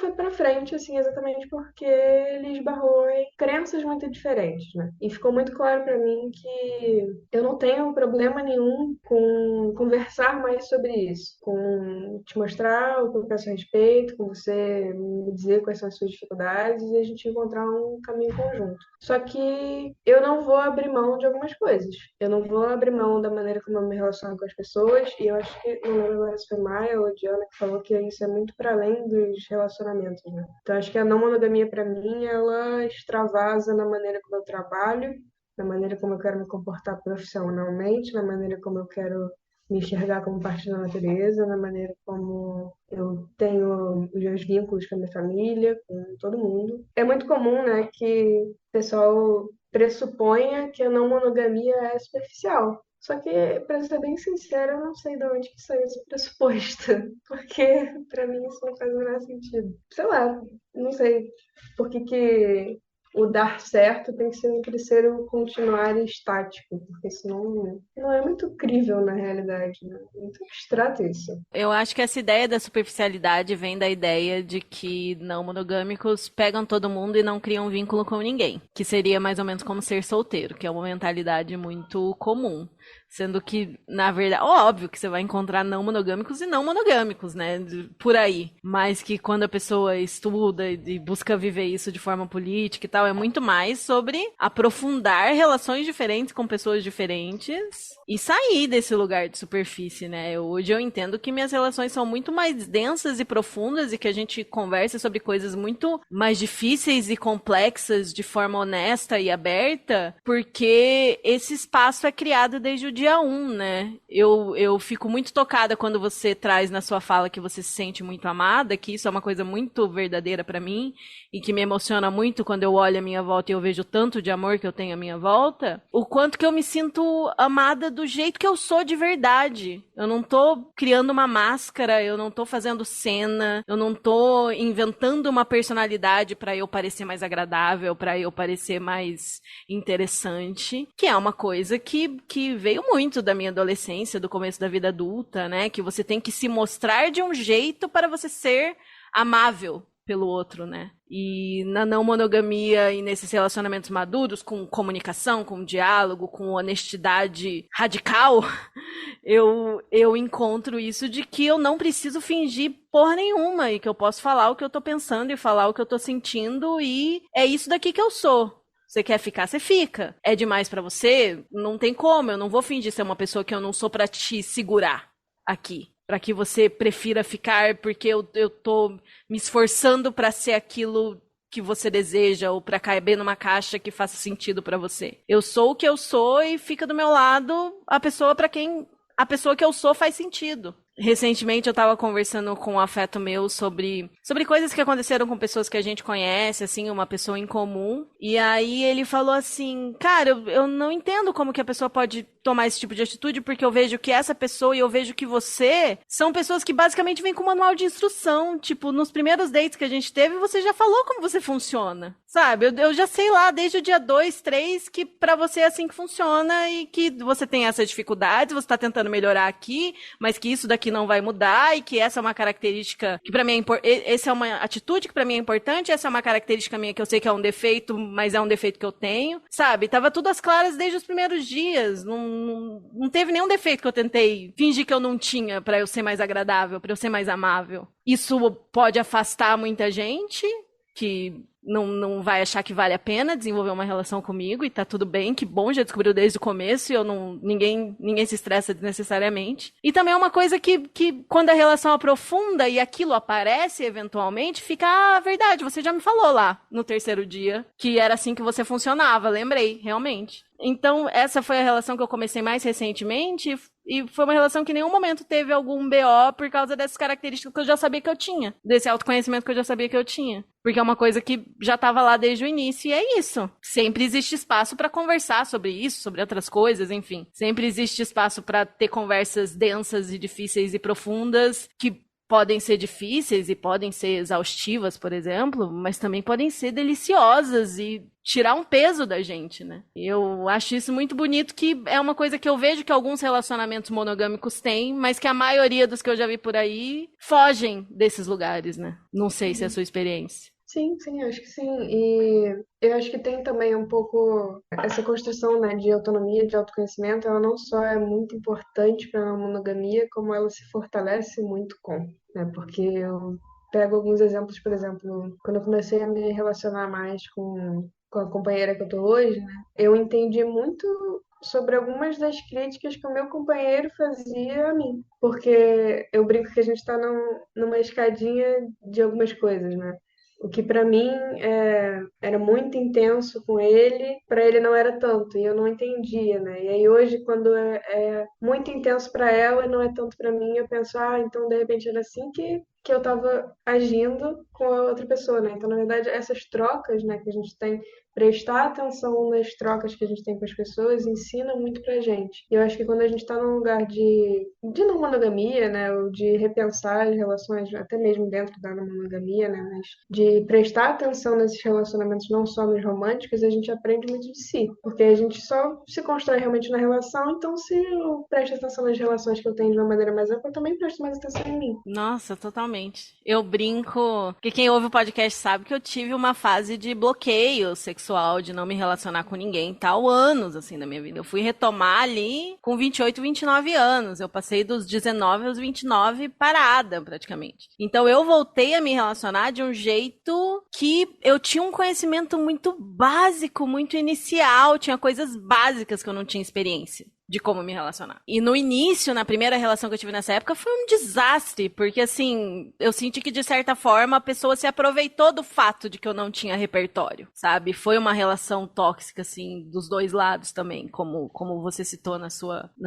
foi para frente, assim, exatamente porque ele esbarrou em crenças muito diferentes, né? E ficou muito claro para mim que eu não tenho problema nenhum com conversar mais sobre isso, com te mostrar o que eu peço a respeito, com você me dizer quais são as suas dificuldades e a gente encontrar um caminho conjunto. Só que eu não vou abrir mão de algumas coisas. Eu não vou abrir mão da maneira como eu me relaciono com as pessoas, e eu acho que, não lembro agora se foi Maia ou Diana que falou que isso é muito para além dos relacionamentos, né? Então acho que a não monogamia para mim, ela extravasa na maneira como eu trabalho, na maneira como eu quero me comportar profissionalmente, na maneira como eu quero me enxergar como parte da natureza, na maneira como eu tenho os meus vínculos com a minha família, com todo mundo. É muito comum, né, que o pessoal pressuponha que a não monogamia é superficial. Só que, para ser bem sincera, eu não sei de onde que saiu esse pressuposto, porque para mim isso não faz o menor sentido. Sei lá, não sei por que o dar certo tem que sempre ser o continuar estático, porque senão não é muito crível na realidade, né? É muito abstrato isso. Eu acho que essa ideia da superficialidade vem da ideia de que não monogâmicos pegam todo mundo e não criam vínculo com ninguém, que seria mais ou menos como ser solteiro, que é uma mentalidade muito comum. Sendo que, na verdade, óbvio que você vai encontrar não monogâmicos e não monogâmicos, né? Por aí. Mas que quando a pessoa estuda e busca viver isso de forma política e tal, é muito mais sobre aprofundar relações diferentes com pessoas diferentes e sair desse lugar de superfície, né? Hoje eu entendo que minhas relações são muito mais densas e profundas e que a gente conversa sobre coisas muito mais difíceis e complexas de forma honesta e aberta, porque esse espaço é criado desde o dia 1, né? Eu fico muito tocada quando você traz na sua fala que você se sente muito amada, que isso é uma coisa muito verdadeira pra mim e que me emociona muito quando eu olho à minha volta e eu vejo o tanto de amor que eu tenho à minha volta, o quanto que eu me sinto amada do jeito que eu sou de verdade. Eu não tô criando uma máscara, eu não tô fazendo cena, eu não tô inventando uma personalidade pra eu parecer mais agradável, pra eu parecer mais interessante, que é uma coisa que veio muito da minha adolescência, do começo da vida adulta, né? Que você tem que se mostrar de um jeito para você ser amável pelo outro, né? E na não monogamia e nesses relacionamentos maduros, com comunicação, com diálogo, com honestidade radical, eu encontro isso de que eu não preciso fingir porra nenhuma e que eu posso falar o que eu tô pensando e falar o que eu tô sentindo e é isso daqui que eu sou. Você quer ficar, você fica. É demais pra você? Não tem como. Eu não vou fingir ser uma pessoa que eu não sou pra te segurar aqui. Pra que você prefira ficar porque eu tô me esforçando pra ser aquilo que você deseja ou pra caber numa caixa que faça sentido pra você. Eu sou o que eu sou e fica do meu lado a pessoa pra quem a pessoa que eu sou faz sentido. Recentemente eu tava conversando com um afeto meu sobre coisas que aconteceram com pessoas que a gente conhece, assim, uma pessoa em comum. E aí ele falou assim, cara, eu não entendo como que a pessoa pode tomar esse tipo de atitude, porque eu vejo que essa pessoa e eu vejo que você são pessoas que basicamente vêm com um manual de instrução. Tipo, nos primeiros dates que a gente teve, você já falou como você funciona. Sabe? Eu já sei lá, desde o dia 2, 3, que pra você é assim que funciona e que você tem essas dificuldades, você tá tentando melhorar aqui, mas que isso daqui que não vai mudar e que essa é uma característica que pra mim essa é uma atitude que pra mim é importante, essa é uma característica minha que eu sei que é um defeito, mas é um defeito que eu tenho, sabe? Tava tudo às claras desde os primeiros dias, não teve nenhum defeito que eu tentei fingir que eu não tinha pra eu ser mais agradável, pra eu ser mais amável. Isso pode afastar muita gente que não vai achar que vale a pena desenvolver uma relação comigo e tá tudo bem, que bom, já descobriu desde o começo e ninguém se estressa desnecessariamente. E também é uma coisa que quando a relação aprofunda e aquilo aparece eventualmente, fica, verdade, você já me falou lá no terceiro dia que era assim que você funcionava, lembrei, realmente. Então, essa foi a relação que eu comecei mais recentemente e foi uma relação que em nenhum momento teve algum BO por causa dessas características que eu já sabia que eu tinha, desse autoconhecimento que eu já sabia que eu tinha. Porque é uma coisa que já estava lá desde o início e é isso. Sempre existe espaço para conversar sobre isso, sobre outras coisas, enfim. Sempre existe espaço para ter conversas densas e difíceis e profundas que podem ser difíceis e podem ser exaustivas, por exemplo, mas também podem ser deliciosas e tirar um peso da gente, né? Eu acho isso muito bonito, que é uma coisa que eu vejo que alguns relacionamentos monogâmicos têm, mas que a maioria dos que eu já vi por aí fogem desses lugares, né? Não sei se é a sua experiência. Sim, acho que sim. E eu acho que tem também um pouco essa construção, né, de autonomia, de autoconhecimento. Ela não só é muito importante para a monogamia, como ela se fortalece muito com, né? Porque eu pego alguns exemplos, por exemplo, quando eu comecei a me relacionar mais com a companheira que eu tô hoje, né, eu entendi muito sobre algumas das críticas que o meu companheiro fazia a mim. Porque eu brinco que a gente tá numa escadinha de algumas coisas, né? O que para mim era muito intenso com ele, para ele não era tanto, e eu não entendia, né? E aí hoje, quando é muito intenso para ela e não é tanto para mim, eu penso, então de repente era assim que eu estava agindo com a outra pessoa, né? Então, na verdade, essas trocas, né, que a gente tem, prestar atenção nas trocas que a gente tem com as pessoas, ensina muito pra gente. E eu acho que quando a gente está num lugar de não monogamia, né, ou de repensar as relações, até mesmo dentro da não monogamia, né, mas de prestar atenção nesses relacionamentos, não só nos românticos, a gente aprende muito de si. Porque a gente só se constrói realmente na relação, então se eu presto atenção nas relações que eu tenho de uma maneira mais ampla, eu também presto mais atenção em mim. Nossa, totalmente. Eu brinco, porque quem ouve o podcast sabe que eu tive uma fase de bloqueio sexual, de não me relacionar com ninguém, tal, anos, assim, da minha vida. Eu fui retomar ali com 28, 29 anos. Eu passei dos 19 aos 29 parada, praticamente. Então, eu voltei a me relacionar de um jeito que eu tinha um conhecimento muito básico, muito inicial, tinha coisas básicas que eu não tinha experiência de como me relacionar. E no início, na primeira relação que eu tive nessa época, foi um desastre, porque assim, eu senti que de certa forma a pessoa se aproveitou do fato de que eu não tinha repertório, sabe? Foi uma relação tóxica, assim, dos dois lados também, como você citou na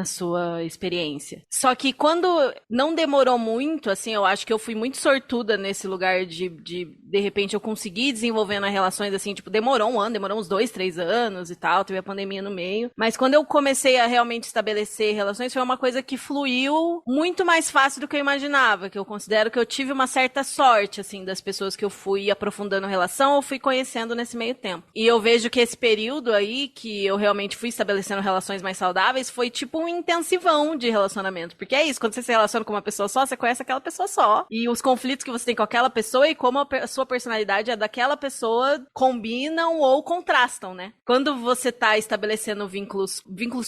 sua experiência. Só que quando não demorou muito, assim, eu acho que eu fui muito sortuda nesse lugar de repente eu consegui desenvolvendo relações, assim, tipo, demorou um ano, demorou uns 2, 3 anos e tal, teve a pandemia no meio, mas quando eu comecei a realmente estabelecer relações, foi uma coisa que fluiu muito mais fácil do que eu imaginava, que eu considero que eu tive uma certa sorte, assim, das pessoas que eu fui aprofundando a relação ou fui conhecendo nesse meio tempo. E eu vejo que esse período aí, que eu realmente fui estabelecendo relações mais saudáveis, foi tipo um intensivão de relacionamento, porque é isso, quando você se relaciona com uma pessoa só, você conhece aquela pessoa só, e os conflitos que você tem com aquela pessoa e como a sua personalidade é daquela pessoa combinam ou contrastam, né? Quando você tá estabelecendo vínculos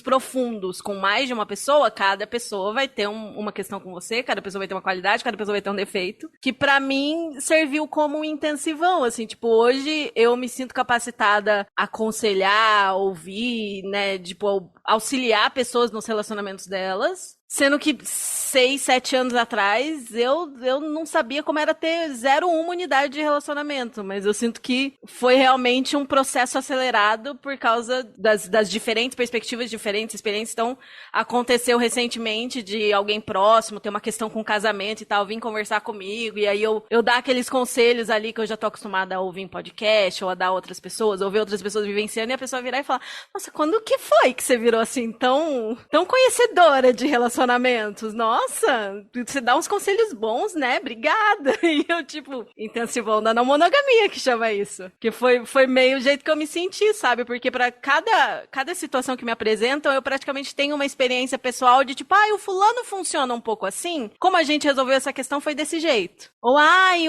profundos com mais de uma pessoa, cada pessoa vai ter uma questão com você, cada pessoa vai ter uma qualidade, cada pessoa vai ter um defeito, que pra mim serviu como um intensivão, assim, tipo, hoje eu me sinto capacitada a aconselhar, ouvir, né, tipo, auxiliar pessoas nos relacionamentos delas, sendo que 6, 7 anos atrás, eu não sabia como era ter 0,1 unidade de relacionamento, mas eu sinto que foi realmente um processo acelerado por causa das diferentes perspectivas, diferentes experiências. Então, aconteceu recentemente de alguém próximo ter uma questão com casamento e tal, vir conversar comigo, e aí eu dar aqueles conselhos ali que eu já tô acostumada a ouvir em podcast, ou a dar a outras pessoas, ou ver outras pessoas vivenciando, e a pessoa virar e falar, nossa, quando que foi que você virou assim tão conhecedora de relacionamento? relacionamentos. Nossa, você dá uns conselhos bons, né? Obrigada. E eu, tipo, intensivão da não monogamia que chama isso. Que foi meio o jeito que eu me senti, sabe? Porque pra cada situação que me apresentam, eu praticamente tenho uma experiência pessoal de tipo, o fulano funciona um pouco assim. Como a gente resolveu essa questão foi desse jeito. Ou,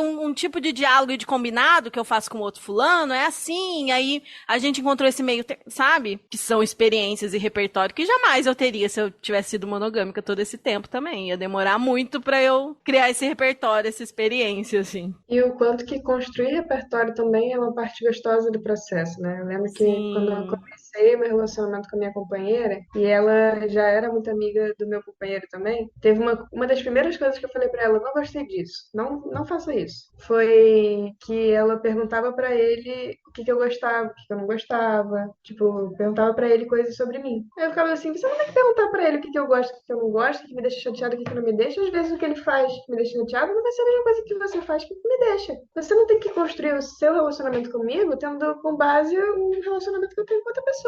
um tipo de diálogo e de combinado que eu faço com outro fulano é assim. Aí a gente encontrou esse meio, sabe? Que são experiências e repertório que jamais eu teria se eu tivesse sido monogâmica todo esse tempo também. Ia demorar muito pra eu criar esse repertório, essa experiência, assim. E o quanto que construir repertório também é uma parte gostosa do processo, né? Eu lembro que quando eu comecei meu relacionamento com a minha companheira, e ela já era muito amiga do meu companheiro também, teve uma das primeiras coisas que eu falei pra ela, não gostei disso, não faça isso. Foi que ela perguntava pra ele o que eu gostava, o que eu não gostava, tipo, perguntava pra ele coisas sobre mim. Aí eu ficava assim, você não tem que perguntar pra ele o que eu gosto, o que eu não gosto, o que me deixa chateado, o que não me deixa. Às vezes o que ele faz que me deixa chateado não vai ser a mesma coisa que você faz que me deixa. Você não tem que construir o seu relacionamento comigo tendo com base um relacionamento que eu tenho com outra pessoa.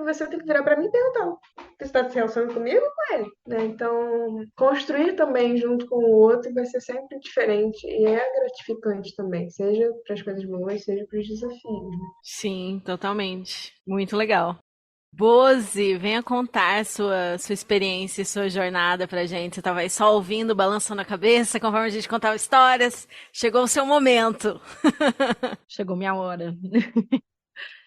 Você tem que virar pra mim e perguntar: você está se relacionando comigo ou com ele? Né? Então, construir também junto com o outro vai ser sempre diferente e é gratificante também, seja para as coisas boas, seja para os desafios. Né? Sim, totalmente. Muito legal. Boze, venha contar sua experiência e sua jornada pra gente. Você tava aí só ouvindo, balançando a cabeça, conforme a gente contava histórias. Chegou o seu momento. Chegou minha hora.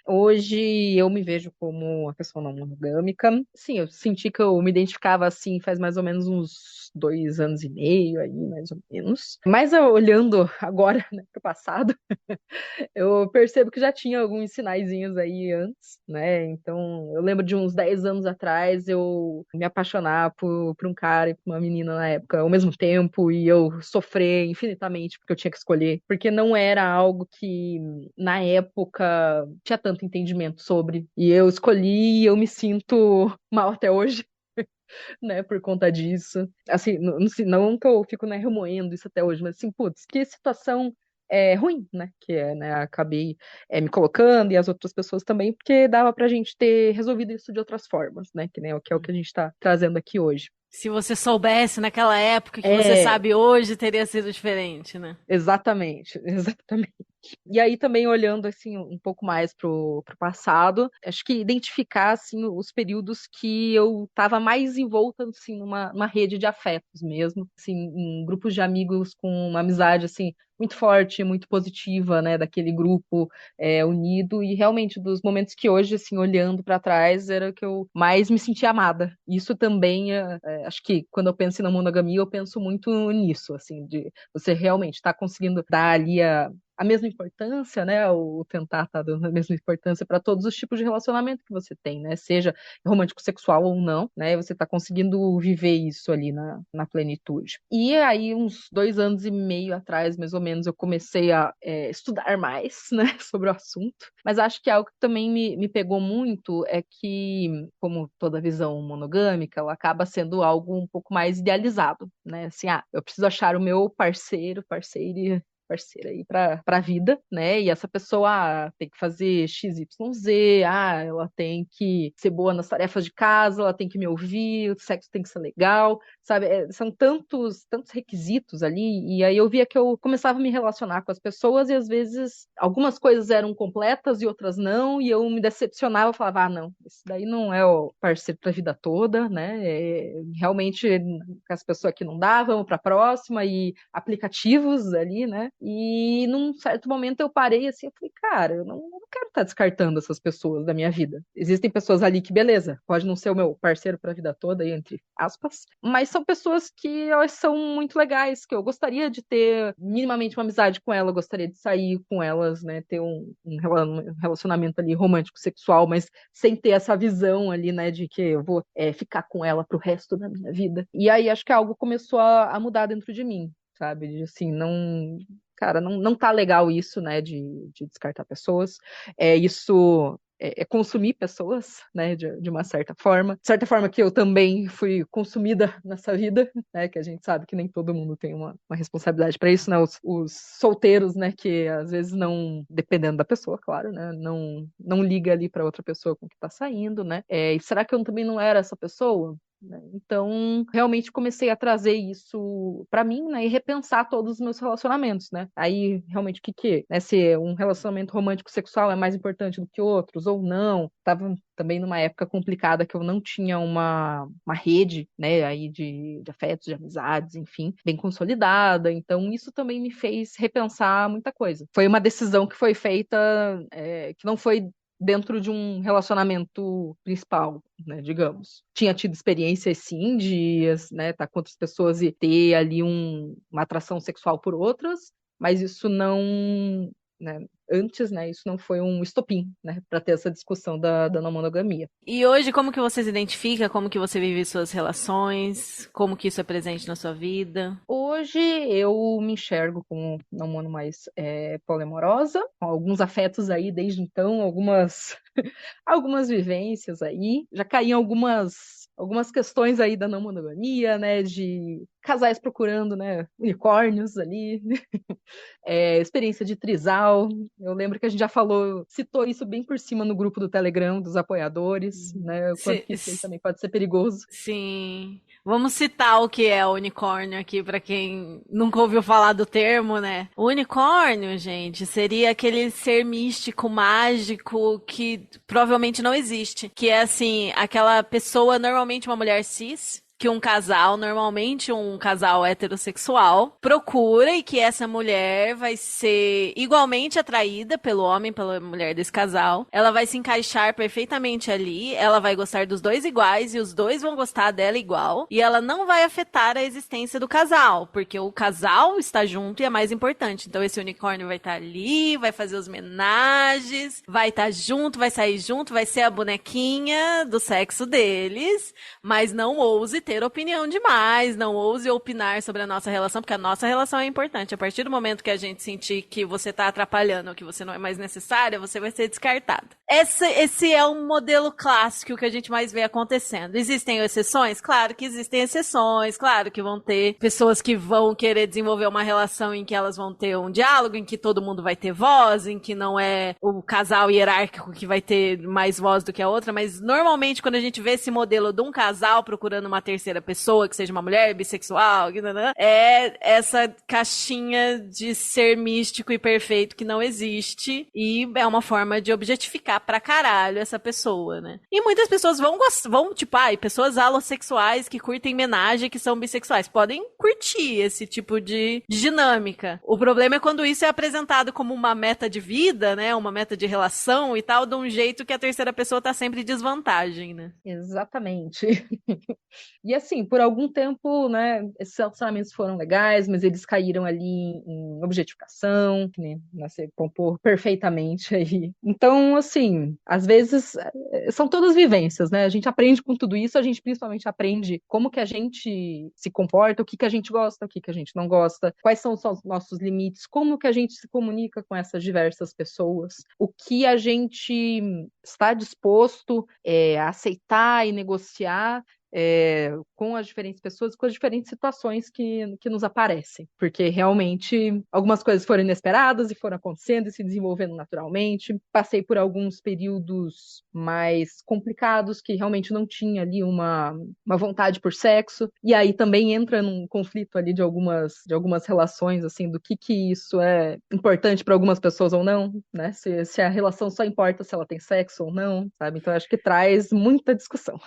Hoje eu me vejo como uma pessoa não monogâmica. Sim, eu senti que eu me identificava assim faz mais ou menos uns 2 anos e meio aí, mais ou menos. Mas olhando agora, né, pro passado, eu percebo que já tinha alguns sinaizinhos aí antes, né? Então, eu lembro de uns 10 anos atrás eu me apaixonar por um cara e por uma menina na época ao mesmo tempo e eu sofrer infinitamente porque eu tinha que escolher, porque não era algo que na época tinha tanto entendimento sobre. E eu escolhi e eu me sinto mal até hoje. Né, por conta disso. Assim, não que eu fico, né, remoendo isso até hoje, mas assim, putz, que situação ruim, né, que né, acabei me colocando e as outras pessoas também, porque dava pra gente ter resolvido isso de outras formas, né, que é o que a gente tá trazendo aqui hoje. Se você soubesse naquela época que você sabe hoje, teria sido diferente, né? Exatamente, exatamente. E aí também olhando assim um pouco mais pro passado, acho que identificar assim os períodos que eu estava mais envolta assim numa rede de afetos mesmo, assim, em grupos de amigos com uma amizade assim muito forte, muito positiva, né, daquele grupo unido e realmente dos momentos que hoje assim olhando para trás era que eu mais me sentia amada. Isso também acho que quando eu penso na monogamia eu penso muito nisso, assim, de você realmente estar conseguindo dar ali a mesma importância, né, ou tentar estar dando a mesma importância para todos os tipos de relacionamento que você tem, né, seja romântico, sexual ou não, né, você está conseguindo viver isso ali na plenitude. E aí, uns 2 anos e meio atrás, mais ou menos, eu comecei a estudar mais, né, sobre o assunto, mas acho que algo que também me pegou muito é que, como toda visão monogâmica, ela acaba sendo algo um pouco mais idealizado, né, assim, eu preciso achar o meu parceira aí pra vida, né? E essa pessoa tem que fazer XYZ, ela tem que ser boa nas tarefas de casa, ela tem que me ouvir, o sexo tem que ser legal, sabe? São tantos requisitos ali, e aí eu via que eu começava a me relacionar com as pessoas e às vezes algumas coisas eram completas e outras não, e eu me decepcionava, eu falava, não, esse daí não é o parceiro pra vida toda, né? Realmente as pessoas aqui não dá, vamos pra próxima, e aplicativos ali, né? E num certo momento eu parei assim, eu falei, cara, eu não quero estar descartando essas pessoas da minha vida. Existem pessoas ali que, beleza, pode não ser o meu parceiro para a vida toda, aí, entre aspas, mas são pessoas que elas são muito legais, que eu gostaria de ter minimamente uma amizade com elas, gostaria de sair com elas, né, ter um relacionamento ali romântico, sexual, mas sem ter essa visão ali, né, de que eu vou ficar com ela pro resto da minha vida. E aí acho que algo começou a mudar dentro de mim, sabe? De, assim, cara, não tá legal isso, né, de descartar pessoas. Isso é consumir pessoas, né, de uma certa forma. De certa forma que eu também fui consumida nessa vida, né, que a gente sabe que nem todo mundo tem uma responsabilidade para isso, né, os solteiros, né, que às vezes não, dependendo da pessoa, claro, né, não liga ali para outra pessoa com que tá saindo, né. E será que eu também não era essa pessoa? né? Então, realmente comecei a trazer isso pra mim, né, e repensar todos os meus relacionamentos, né? Aí, realmente, o que né, se um relacionamento romântico sexual é mais importante do que outros ou não. Tava também numa época complicada que eu não tinha uma rede, né, aí de afetos, de amizades, enfim, bem consolidada. Então, isso também me fez repensar muita coisa. Foi uma decisão que foi feita, que não foi dentro de um relacionamento principal, né, digamos. Tinha tido experiências, sim, de, né, estar com outras pessoas e ter ali uma atração sexual por outras, mas isso não, né, antes, né, isso não foi um estopim, né, para ter essa discussão da não monogamia. E hoje, como que você se identifica? Como que você vive suas relações? Como que isso é presente na sua vida? Hoje eu me enxergo como não mono mais poliamorosa, com alguns afetos aí desde então, algumas algumas vivências aí. Já caí em algumas questões aí da não monogamia, né, de casais procurando, né, unicórnios ali. Experiência de trisal. Eu lembro que a gente já citou isso bem por cima no grupo do Telegram dos apoiadores, né? O quanto que isso aí também pode ser perigoso. Sim. Vamos citar o que é o unicórnio aqui para quem nunca ouviu falar do termo, né? O unicórnio, gente, seria aquele ser místico, mágico que provavelmente não existe, que é assim, aquela pessoa, normalmente uma mulher cis, que um casal, normalmente um casal heterossexual, procura e que essa mulher vai ser igualmente atraída pelo homem, pela mulher desse casal. Ela vai se encaixar perfeitamente ali, ela vai gostar dos dois iguais e os dois vão gostar dela igual. E ela não vai afetar a existência do casal, porque o casal está junto e é mais importante. Então esse unicórnio vai estar ali, vai fazer os homenagens, vai estar junto, vai sair junto, vai ser a bonequinha do sexo deles, mas não ouse ter opinião demais, não ouse opinar sobre a nossa relação, porque a nossa relação é importante. A partir do momento que a gente sentir que você tá atrapalhando ou que você não é mais necessária, você vai ser descartada. Esse é um modelo clássico que a gente mais vê acontecendo. Existem exceções? Claro que existem exceções, claro que vão ter pessoas que vão querer desenvolver uma relação em que elas vão ter um diálogo, em que todo mundo vai ter voz, em que não é o casal hierárquico que vai ter mais voz do que a outra, mas normalmente quando a gente vê esse modelo de um casal procurando uma terceira pessoa, que seja uma mulher, bissexual, é essa caixinha de ser místico e perfeito que não existe e é uma forma de objetificar pra caralho essa pessoa, né? E muitas pessoas vão tipo, pessoas alossexuais que curtem homenagem, que são bissexuais, podem curtir esse tipo de dinâmica. O problema é quando isso é apresentado como uma meta de vida, né? Uma meta de relação e tal, de um jeito que a terceira pessoa tá sempre em desvantagem, né? Exatamente. E assim, por algum tempo, né, esses relacionamentos foram legais, mas eles caíram ali em objetificação, né, você compor perfeitamente aí. Então, assim, às vezes são todas vivências, né? A gente aprende com tudo isso, a gente principalmente aprende como que a gente se comporta, o que que a gente gosta, o que que a gente não gosta, quais são os nossos limites, como que a gente se comunica com essas diversas pessoas, o que a gente está disposto a aceitar e negociar com as diferentes pessoas, com as diferentes situações que nos aparecem. Porque realmente algumas coisas foram inesperadas e foram acontecendo e se desenvolvendo naturalmente. Passei por alguns períodos mais complicados que realmente não tinha ali uma vontade por sexo. E aí também entra num conflito ali de algumas relações, assim, do que isso é importante para algumas pessoas ou não, né? Se a relação só importa se ela tem sexo ou não, sabe? Então acho que traz muita discussão.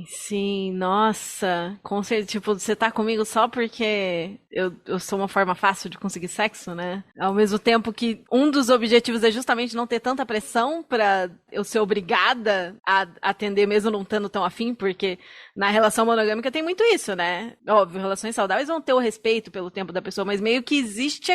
Sim, nossa, com certeza, tipo, você tá comigo só porque eu sou uma forma fácil de conseguir sexo, né? Ao mesmo tempo que um dos objetivos é justamente não ter tanta pressão pra eu ser obrigada a atender mesmo não estando tão afim, porque na relação monogâmica tem muito isso, né? Óbvio, relações saudáveis vão ter o respeito pelo tempo da pessoa, mas meio que existe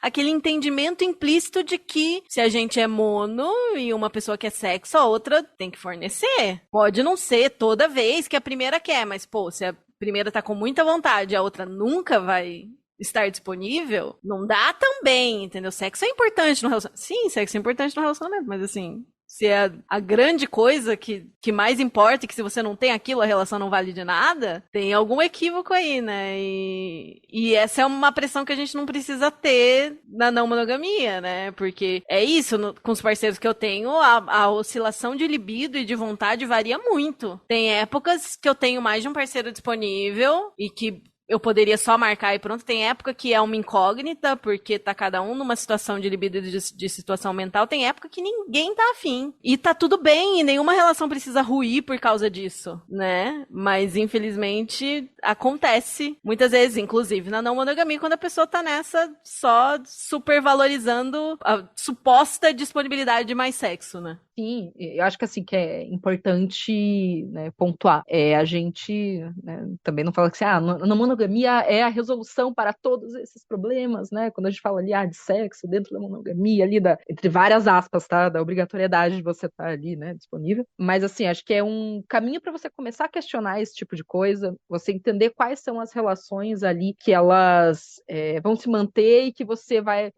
aquele entendimento implícito de que se a gente é mono e uma pessoa quer sexo, a outra tem que fornecer. Pode não ser toda vez que a primeira quer, mas, pô, se a primeira tá com muita vontade e a outra nunca vai estar disponível, não dá também, entendeu? Sexo é importante no relacionamento. Sim, sexo é importante no relacionamento, mas assim, se é a grande coisa que mais importa, e que se você não tem aquilo, a relação não vale de nada, tem algum equívoco aí, né? E essa é uma pressão que a gente não precisa ter na não monogamia, né? Porque é isso, com os parceiros que eu tenho, a oscilação de libido e de vontade varia muito. Tem épocas que eu tenho mais de um parceiro disponível e que eu poderia só marcar e pronto. Tem época que é uma incógnita, porque tá cada um numa situação de libido e de situação mental. Tem época que ninguém tá afim. E tá tudo bem, e nenhuma relação precisa ruir por causa disso, né? Mas, infelizmente, acontece muitas vezes, inclusive na não monogamia, quando a pessoa tá nessa só supervalorizando a suposta disponibilidade de mais sexo, né? Sim, eu acho que assim que é importante, né, pontuar. A gente, né, também não fala que assim, na monogamia é a resolução para todos esses problemas, né? Quando a gente fala ali de sexo dentro da monogamia, ali entre várias aspas, tá? Da obrigatoriedade de você estar ali, né, disponível. Mas assim, acho que é um caminho para você começar a questionar esse tipo de coisa, você entender quais são as relações ali que elas vão se manter e que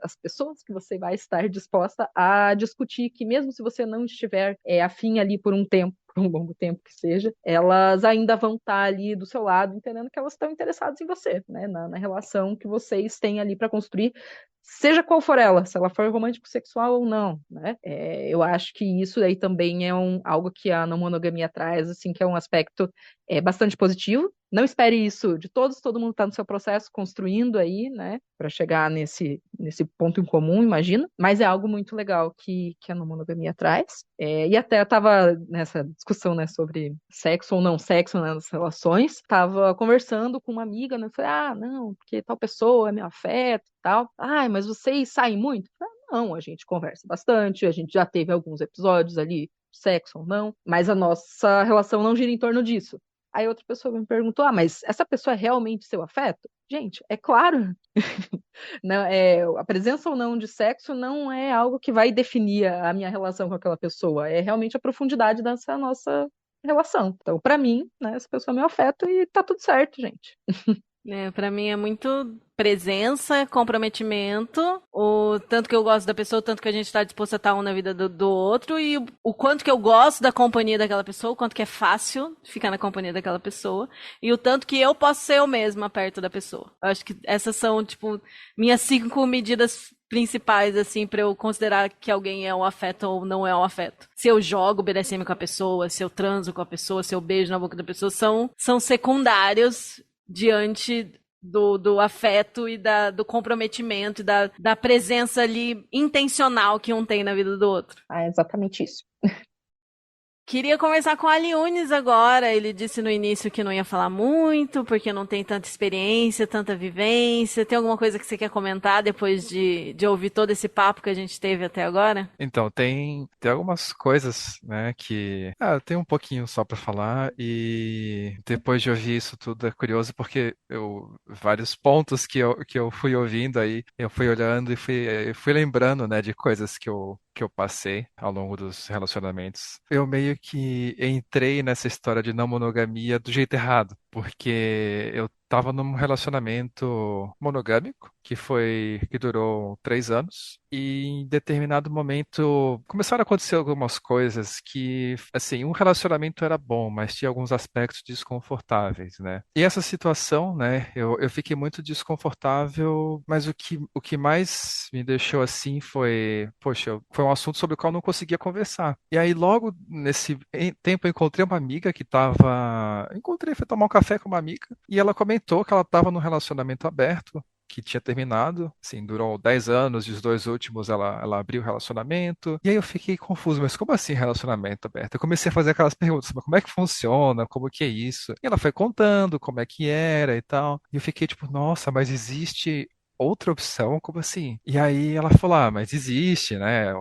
as pessoas que você vai estar disposta a discutir, que mesmo se você não estiver afim ali por um tempo, por um longo tempo que seja, elas ainda vão estar ali do seu lado, entendendo que elas estão interessadas em você, né? Na relação que vocês têm ali para construir, seja qual for ela, se ela for romântico-sexual ou não, né? Eu acho que isso aí também é algo que a não monogamia traz, assim, que é um aspecto bastante positivo. Não espere isso de todos, todo mundo está no seu processo construindo aí, né, para chegar nesse ponto em comum, imagina, mas é algo muito legal que a não monogamia traz. E até eu estava nessa discussão, né, sobre sexo ou não sexo, né, nas relações, estava conversando com uma amiga, né, falei, não, porque tal pessoa é meu afeto e tal, mas vocês saem muito? Eu falei, não, a gente conversa bastante, a gente já teve alguns episódios ali, sexo ou não, mas a nossa relação não gira em torno disso. Aí outra pessoa me perguntou, mas essa pessoa é realmente seu afeto? Gente, é claro. Não, a presença ou não de sexo não é algo que vai definir a minha relação com aquela pessoa. É realmente a profundidade dessa nossa relação. Então, pra mim, né, essa pessoa é meu afeto e tá tudo certo, gente. Pra mim é muito presença, comprometimento, o tanto que eu gosto da pessoa, o tanto que a gente tá disposto a estar um na vida do outro, e o quanto que eu gosto da companhia daquela pessoa, o quanto que é fácil ficar na companhia daquela pessoa, e o tanto que eu posso ser eu mesma perto da pessoa. Eu acho que essas são, tipo, minhas 5 medidas principais, assim, pra eu considerar que alguém é um afeto ou não é um afeto. Se eu jogo BDSM com a pessoa, se eu transo com a pessoa, se eu beijo na boca da pessoa, são secundários diante do afeto e do comprometimento e da presença ali intencional que um tem na vida do outro. É exatamente isso. Queria conversar com a Aliunes agora. Ele disse no início que não ia falar muito, porque não tem tanta experiência, tanta vivência. Tem alguma coisa que você quer comentar depois de ouvir todo esse papo que a gente teve até agora? Então, tem algumas coisas, né, que... eu tenho um pouquinho só para falar, e depois de ouvir isso tudo é curioso, porque vários pontos que eu fui ouvindo aí, eu fui olhando e fui lembrando, né, de coisas que eu passei ao longo dos relacionamentos. Eu meio que entrei nessa história de não monogamia do jeito errado, porque eu estava num relacionamento monogâmico que durou 3 anos, e em determinado momento começaram a acontecer algumas coisas que, assim, um relacionamento era bom, mas tinha alguns aspectos desconfortáveis, né? E essa situação, né, eu fiquei muito desconfortável, mas o que mais me deixou assim foi um assunto sobre o qual eu não conseguia conversar. E aí logo nesse tempo eu encontrei uma amiga fui tomar um café com uma amiga, e ela comentou que ela estava num relacionamento aberto, que tinha terminado, assim, durou 10 anos, e os 2 últimos ela abriu o relacionamento, e aí eu fiquei confuso, mas como assim relacionamento aberto? Eu comecei a fazer aquelas perguntas, mas como é que funciona, como que é isso? E ela foi contando como é que era e tal, e eu fiquei tipo, nossa, mas existe outra opção? Como assim? E aí ela falou, mas existe, né?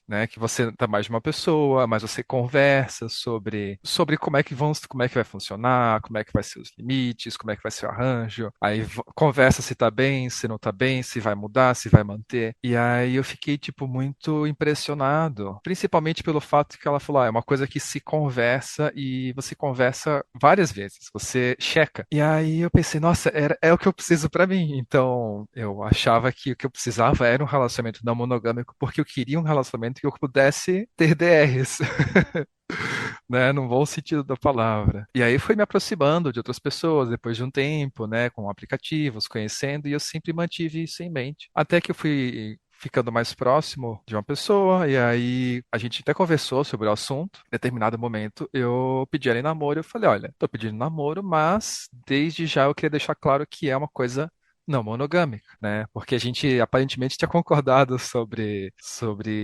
Né, que você tá mais de uma pessoa, mas você conversa sobre como é que vai funcionar, como é que vai ser os limites, como é que vai ser o arranjo. Aí conversa se tá bem, se não tá bem, se vai mudar, se vai manter. E aí eu fiquei, tipo, muito impressionado, principalmente pelo fato que ela falou, é uma coisa que se conversa, e você conversa várias vezes, você checa. E aí eu pensei, nossa, é o que eu preciso pra mim. Então, Eu achava que o que eu precisava era um relacionamento não monogâmico porque eu queria um relacionamento que eu pudesse ter DRs. Né, no bom sentido da palavra. E aí foi me aproximando de outras pessoas depois de um tempo, né, com aplicativos, conhecendo, e eu sempre mantive isso em mente. Até que eu fui ficando mais próximo de uma pessoa, e aí a gente até conversou sobre o assunto. Em determinado momento, eu pedi ela em namoro, eu falei, olha, tô pedindo namoro, mas desde já eu queria deixar claro que é uma coisa não monogâmica, né? Porque a gente aparentemente tinha concordado sobre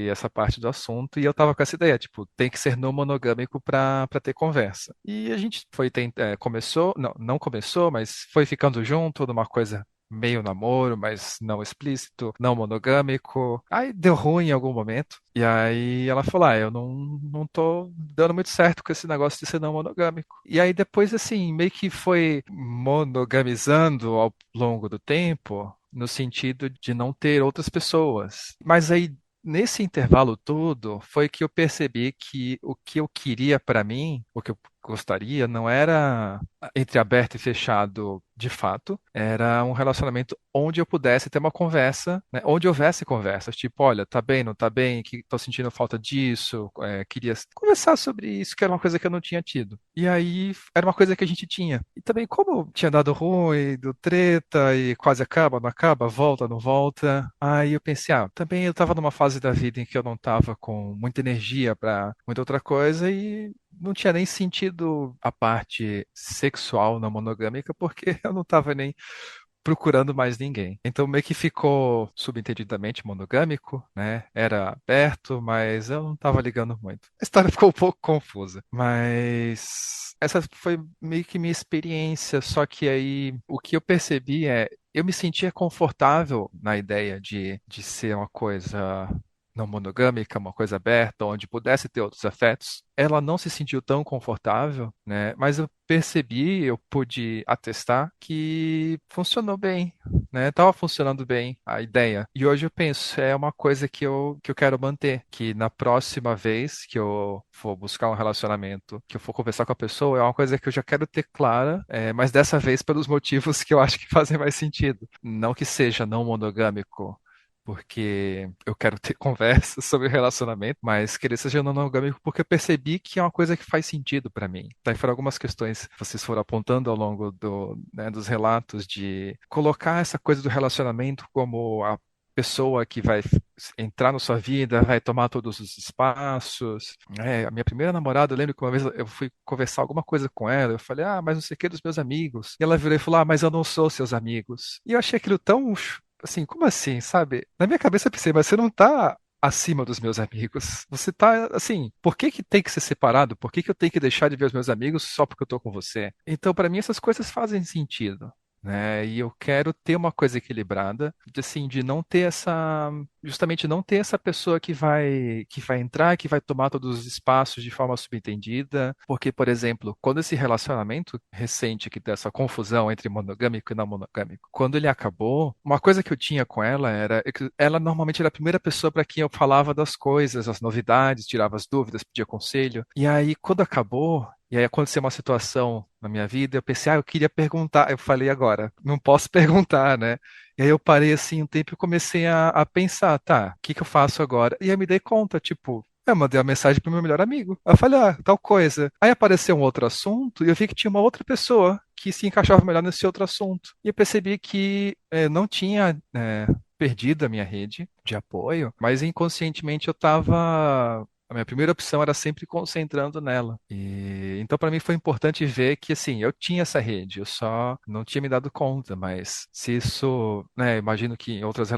essa parte do assunto e eu tava com essa ideia, tipo, tem que ser não monogâmico para ter conversa. E a gente foi começou, não começou, mas foi ficando junto numa coisa meio namoro, mas não explícito, não monogâmico. Aí deu ruim em algum momento. E aí ela falou: eu não tô dando muito certo com esse negócio de ser não monogâmico. E aí depois, assim, meio que foi monogamizando ao longo do tempo, no sentido de não ter outras pessoas. Mas aí, nesse intervalo todo, foi que eu percebi que o que eu queria para mim, o que eu gostaria, não era entre aberto e fechado de fato, era um relacionamento onde eu pudesse ter uma conversa, né, onde houvesse conversas, tipo, olha, tá bem, não tá bem, que tô sentindo falta disso, queria conversar sobre isso, que era uma coisa que eu não tinha tido. E aí era uma coisa que a gente tinha. E também, como tinha dado ruim, do treta, e quase acaba, não acaba, volta, não volta, aí eu pensei, também eu tava numa fase da vida em que eu não tava com muita energia pra muita outra coisa e não tinha nem sentido a parte sexual não monogâmica, porque eu não estava nem procurando mais ninguém. Então meio que ficou subentendidamente monogâmico, né? Era aberto, mas eu não estava ligando muito. A história ficou um pouco confusa, mas essa foi meio que minha experiência, só que aí o que eu percebi eu me sentia confortável na ideia de ser uma coisa não monogâmica, uma coisa aberta, onde pudesse ter outros afetos. Ela não se sentiu tão confortável, né? Mas eu percebi, eu pude atestar que funcionou bem, né? Tava funcionando bem a ideia. E hoje eu penso, é uma coisa que eu quero manter, que na próxima vez que eu for buscar um relacionamento, que eu for conversar com a pessoa, é uma coisa que eu já quero ter clara, mas dessa vez pelos motivos que eu acho que fazem mais sentido. Não que seja não monogâmico, porque eu quero ter conversa sobre o relacionamento, mas querer ser não monogâmico porque eu percebi que é uma coisa que faz sentido pra mim. Daí foram algumas questões que vocês foram apontando ao longo dos relatos de colocar essa coisa do relacionamento como a pessoa que vai entrar na sua vida, vai tomar todos os espaços. A minha primeira namorada, eu lembro que uma vez eu fui conversar alguma coisa com ela, eu falei, mas não sei o que dos meus amigos. E ela virou e falou, mas eu não sou seus amigos. E eu achei aquilo tão assim, como assim, sabe? Na minha cabeça eu pensei, mas você não tá acima dos meus amigos. Você tá, assim, por que que tem que ser separado? Por que que eu tenho que deixar de ver os meus amigos só porque eu tô com você? Então, pra mim, essas coisas fazem sentido, né? E eu quero ter uma coisa equilibrada, de não ter justamente não ter essa pessoa que vai entrar, que vai tomar todos os espaços de forma subentendida, porque, por exemplo, quando esse relacionamento recente que dessa confusão entre monogâmico e não monogâmico, quando ele acabou, uma coisa que eu tinha com ela era que ela normalmente era a primeira pessoa para quem eu falava das coisas, as novidades, tirava as dúvidas, pedia conselho. E aí, quando acabou, e aí aconteceu uma situação na minha vida, eu pensei, eu queria perguntar. Eu falei agora, não posso perguntar, né? E aí eu parei assim um tempo e comecei a pensar, tá, o que que eu faço agora? E aí me dei conta, tipo, eu mandei uma mensagem pro meu melhor amigo. Eu falei, tal coisa. Aí apareceu um outro assunto e eu vi que tinha uma outra pessoa que se encaixava melhor nesse outro assunto. E eu percebi que não tinha perdido a minha rede de apoio, mas inconscientemente eu estava. A minha primeira opção era sempre concentrando nela. E então para mim foi importante ver que assim, eu tinha essa rede, eu só não tinha me dado conta, mas se isso, né, imagino que em outras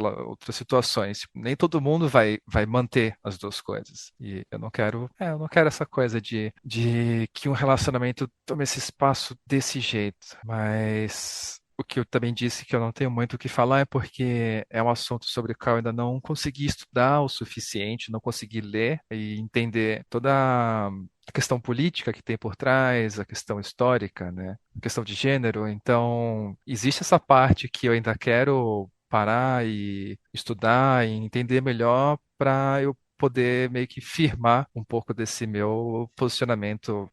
situações, tipo, nem todo mundo vai manter as duas coisas. E eu não quero essa coisa de que um relacionamento tome esse espaço desse jeito, mas o que eu também disse que eu não tenho muito o que falar é porque é um assunto sobre o qual eu ainda não consegui estudar o suficiente, não consegui ler e entender toda a questão política que tem por trás, a questão histórica, né? A questão de gênero. Então, existe essa parte que eu ainda quero parar e estudar e entender melhor para eu poder meio que firmar um pouco desse meu posicionamento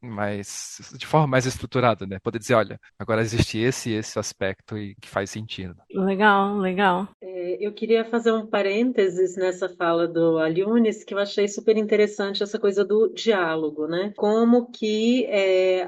de forma mais estruturada, né? Poder dizer, olha, agora existe esse aspecto e que faz sentido. Legal, legal. Eu queria fazer um parênteses nessa fala do Aliunis, que eu achei super interessante essa coisa do diálogo, né? Como que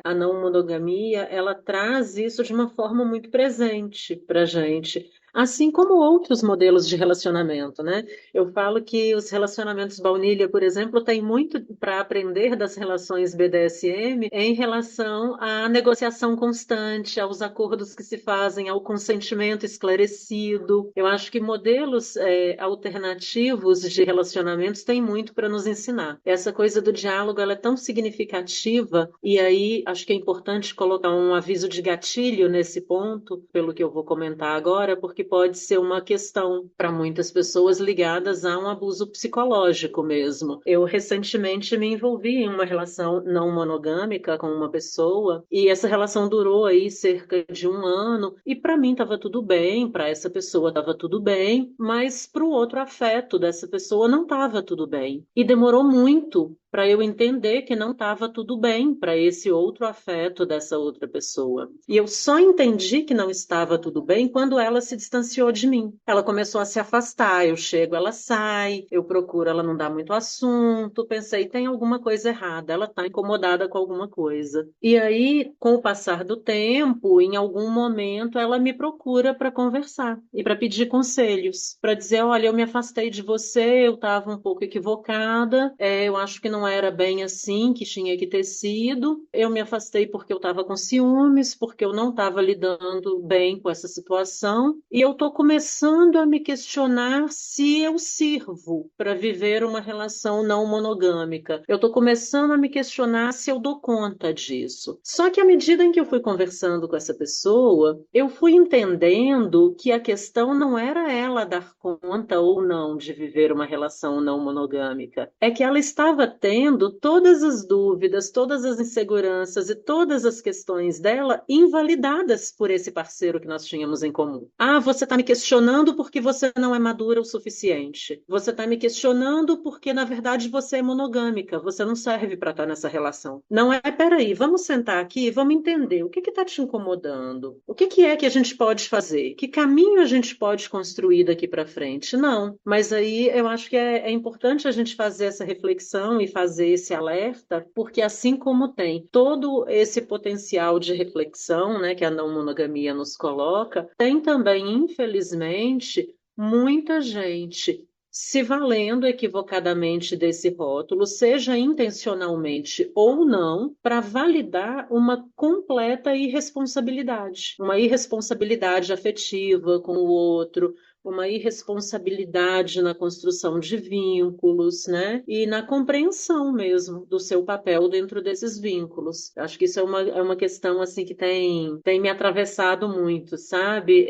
a não monogamia, ela traz isso de uma forma muito presente pra gente. Assim como outros modelos de relacionamento, né? Eu falo que os relacionamentos baunilha, por exemplo, têm muito para aprender das relações BDSM em relação à negociação constante, aos acordos que se fazem, ao consentimento esclarecido. Eu acho que modelos alternativos de relacionamentos têm muito para nos ensinar. Essa coisa do diálogo, ela é tão significativa, e aí acho que é importante colocar um aviso de gatilho nesse ponto, pelo que eu vou comentar agora, porque pode ser uma questão para muitas pessoas ligadas a um abuso psicológico mesmo. Eu recentemente me envolvi em uma relação não monogâmica com uma pessoa, e essa relação durou aí cerca de 1 ano, e para mim estava tudo bem, para essa pessoa estava tudo bem, mas para o outro afeto dessa pessoa não estava tudo bem. E demorou muito para eu entender que não estava tudo bem para esse outro afeto dessa outra pessoa. E eu só entendi que não estava tudo bem quando ela se distanciou de mim. Ela começou a se afastar, eu chego, ela sai, eu procuro, ela não dá muito assunto, pensei, tem alguma coisa errada, ela está incomodada com alguma coisa. E aí, com o passar do tempo, em algum momento, ela me procura para conversar e para pedir conselhos, para dizer, olha, eu me afastei de você, eu estava um pouco equivocada, eu acho que não era bem assim que tinha que ter sido. Eu me afastei porque eu estava com ciúmes, porque eu não estava lidando bem com essa situação. E eu estou começando a me questionar se eu sirvo para viver uma relação não monogâmica. Eu estou começando a me questionar se eu dou conta disso. Só que à medida em que eu fui conversando com essa pessoa, eu fui entendendo que a questão não era ela dar conta ou não de viver uma relação não monogâmica. É que ela estava tendo todas as dúvidas, todas as inseguranças e todas as questões dela invalidadas por esse parceiro que nós tínhamos em comum. Ah, você está me questionando porque você não é madura o suficiente. Você está me questionando porque, na verdade, você é monogâmica. Você não serve para estar nessa relação. Não é, peraí, vamos sentar aqui e vamos entender o que está te incomodando. O que é que a gente pode fazer? Que caminho a gente pode construir daqui para frente? Não. Mas aí eu acho que é importante a gente fazer essa reflexão e fazer esse alerta, porque assim como tem todo esse potencial de reflexão, né, que a não monogamia nos coloca, tem também, infelizmente, muita gente se valendo equivocadamente desse rótulo, seja intencionalmente ou não, para validar uma completa irresponsabilidade. Uma irresponsabilidade afetiva com o outro, uma irresponsabilidade na construção de vínculos, né? E na compreensão mesmo do seu papel dentro desses vínculos. Acho que isso é uma questão assim que tem me atravessado muito, sabe?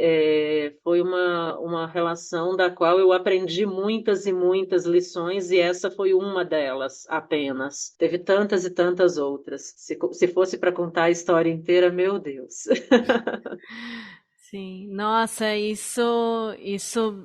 Foi uma relação da qual eu aprendi muitas e muitas lições, e essa foi uma delas apenas. Teve tantas e tantas outras. Se fosse para contar a história inteira, meu Deus. Sim, nossa, isso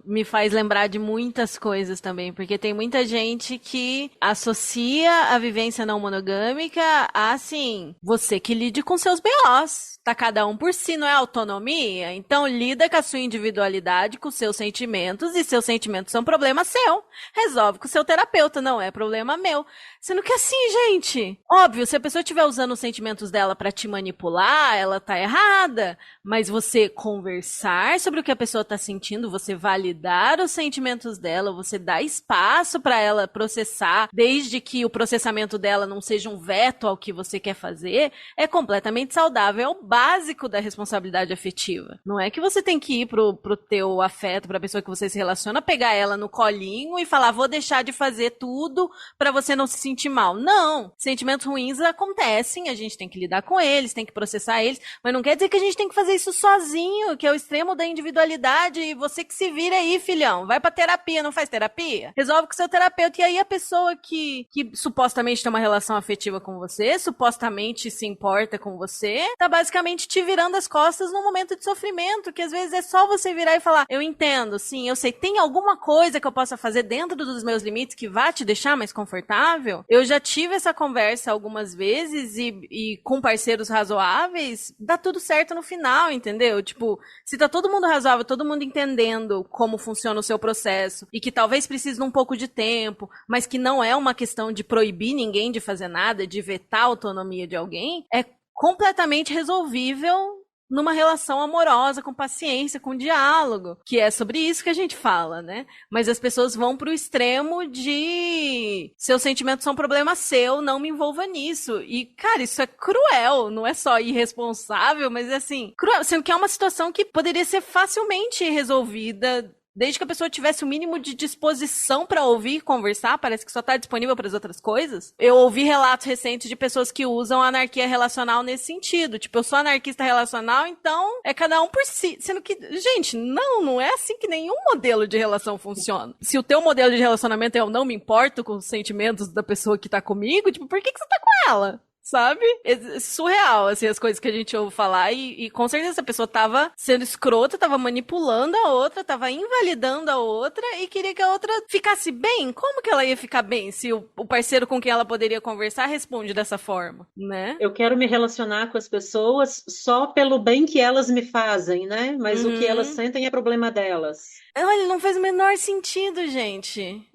me faz lembrar de muitas coisas também, porque tem muita gente que associa a vivência não monogâmica a, assim, você que lide com seus BOs, tá cada um por si, não é autonomia? Então lida com a sua individualidade, com os seus sentimentos, e seus sentimentos são problema seu. Resolve com o seu terapeuta, não é problema meu. Sendo que assim, gente, óbvio, se a pessoa estiver usando os sentimentos dela pra te manipular, ela tá errada, mas você conversar sobre o que a pessoa está sentindo, você validar os sentimentos dela, você dá espaço para ela processar, desde que o processamento dela não seja um veto ao que você quer fazer, é completamente saudável, é o básico da responsabilidade afetiva. Não é que você tem que ir pro teu afeto, pra pessoa que você se relaciona, pegar ela no colinho e falar, vou deixar de fazer tudo para você não se sentir mal. Não! Sentimentos ruins acontecem, a gente tem que lidar com eles, tem que processar eles, mas não quer dizer que a gente tem que fazer isso sozinho sozinho, que é o extremo da individualidade, e você que se vira aí, filhão. Vai pra terapia, não faz terapia? Resolve com o seu terapeuta. E aí a pessoa que supostamente tem uma relação afetiva com você, supostamente se importa com você, tá basicamente te virando as costas num momento de sofrimento, que às vezes é só você virar e falar, eu entendo, sim, eu sei, tem alguma coisa que eu possa fazer dentro dos meus limites que vá te deixar mais confortável? Eu já tive essa conversa algumas vezes e com parceiros razoáveis, dá tudo certo no final, entendeu? Tipo, se tá todo mundo razoável, todo mundo entendendo como funciona o seu processo e que talvez precise de um pouco de tempo, mas que não é uma questão de proibir ninguém de fazer nada, de vetar a autonomia de alguém, é completamente resolvível numa relação amorosa, com paciência, com diálogo, que é sobre isso que a gente fala, né? Mas as pessoas vão pro extremo de seus sentimentos são problema seu, não me envolva nisso. E, cara, isso é cruel, não é só irresponsável, mas é assim, cruel, sendo que é uma situação que poderia ser facilmente resolvida desde que a pessoa tivesse o mínimo de disposição pra ouvir e conversar. Parece que só tá disponível para as outras coisas. Eu ouvi relatos recentes de pessoas que usam a anarquia relacional nesse sentido. Tipo, eu sou anarquista relacional, então é cada um por si. Sendo que, gente, não é assim que nenhum modelo de relação funciona. Se o teu modelo de relacionamento é eu não me importo com os sentimentos da pessoa que tá comigo, tipo, por que você tá com ela? Sabe? É surreal, assim, as coisas que a gente ouve falar e com certeza essa pessoa tava sendo escrota, tava manipulando a outra, tava invalidando a outra e queria que a outra ficasse bem. Como que ela ia ficar bem se o parceiro com quem ela poderia conversar responde dessa forma, né? Eu quero me relacionar com as pessoas só pelo bem que elas me fazem, né? Mas o que elas sentem é problema delas. Olha, não faz o menor sentido, gente.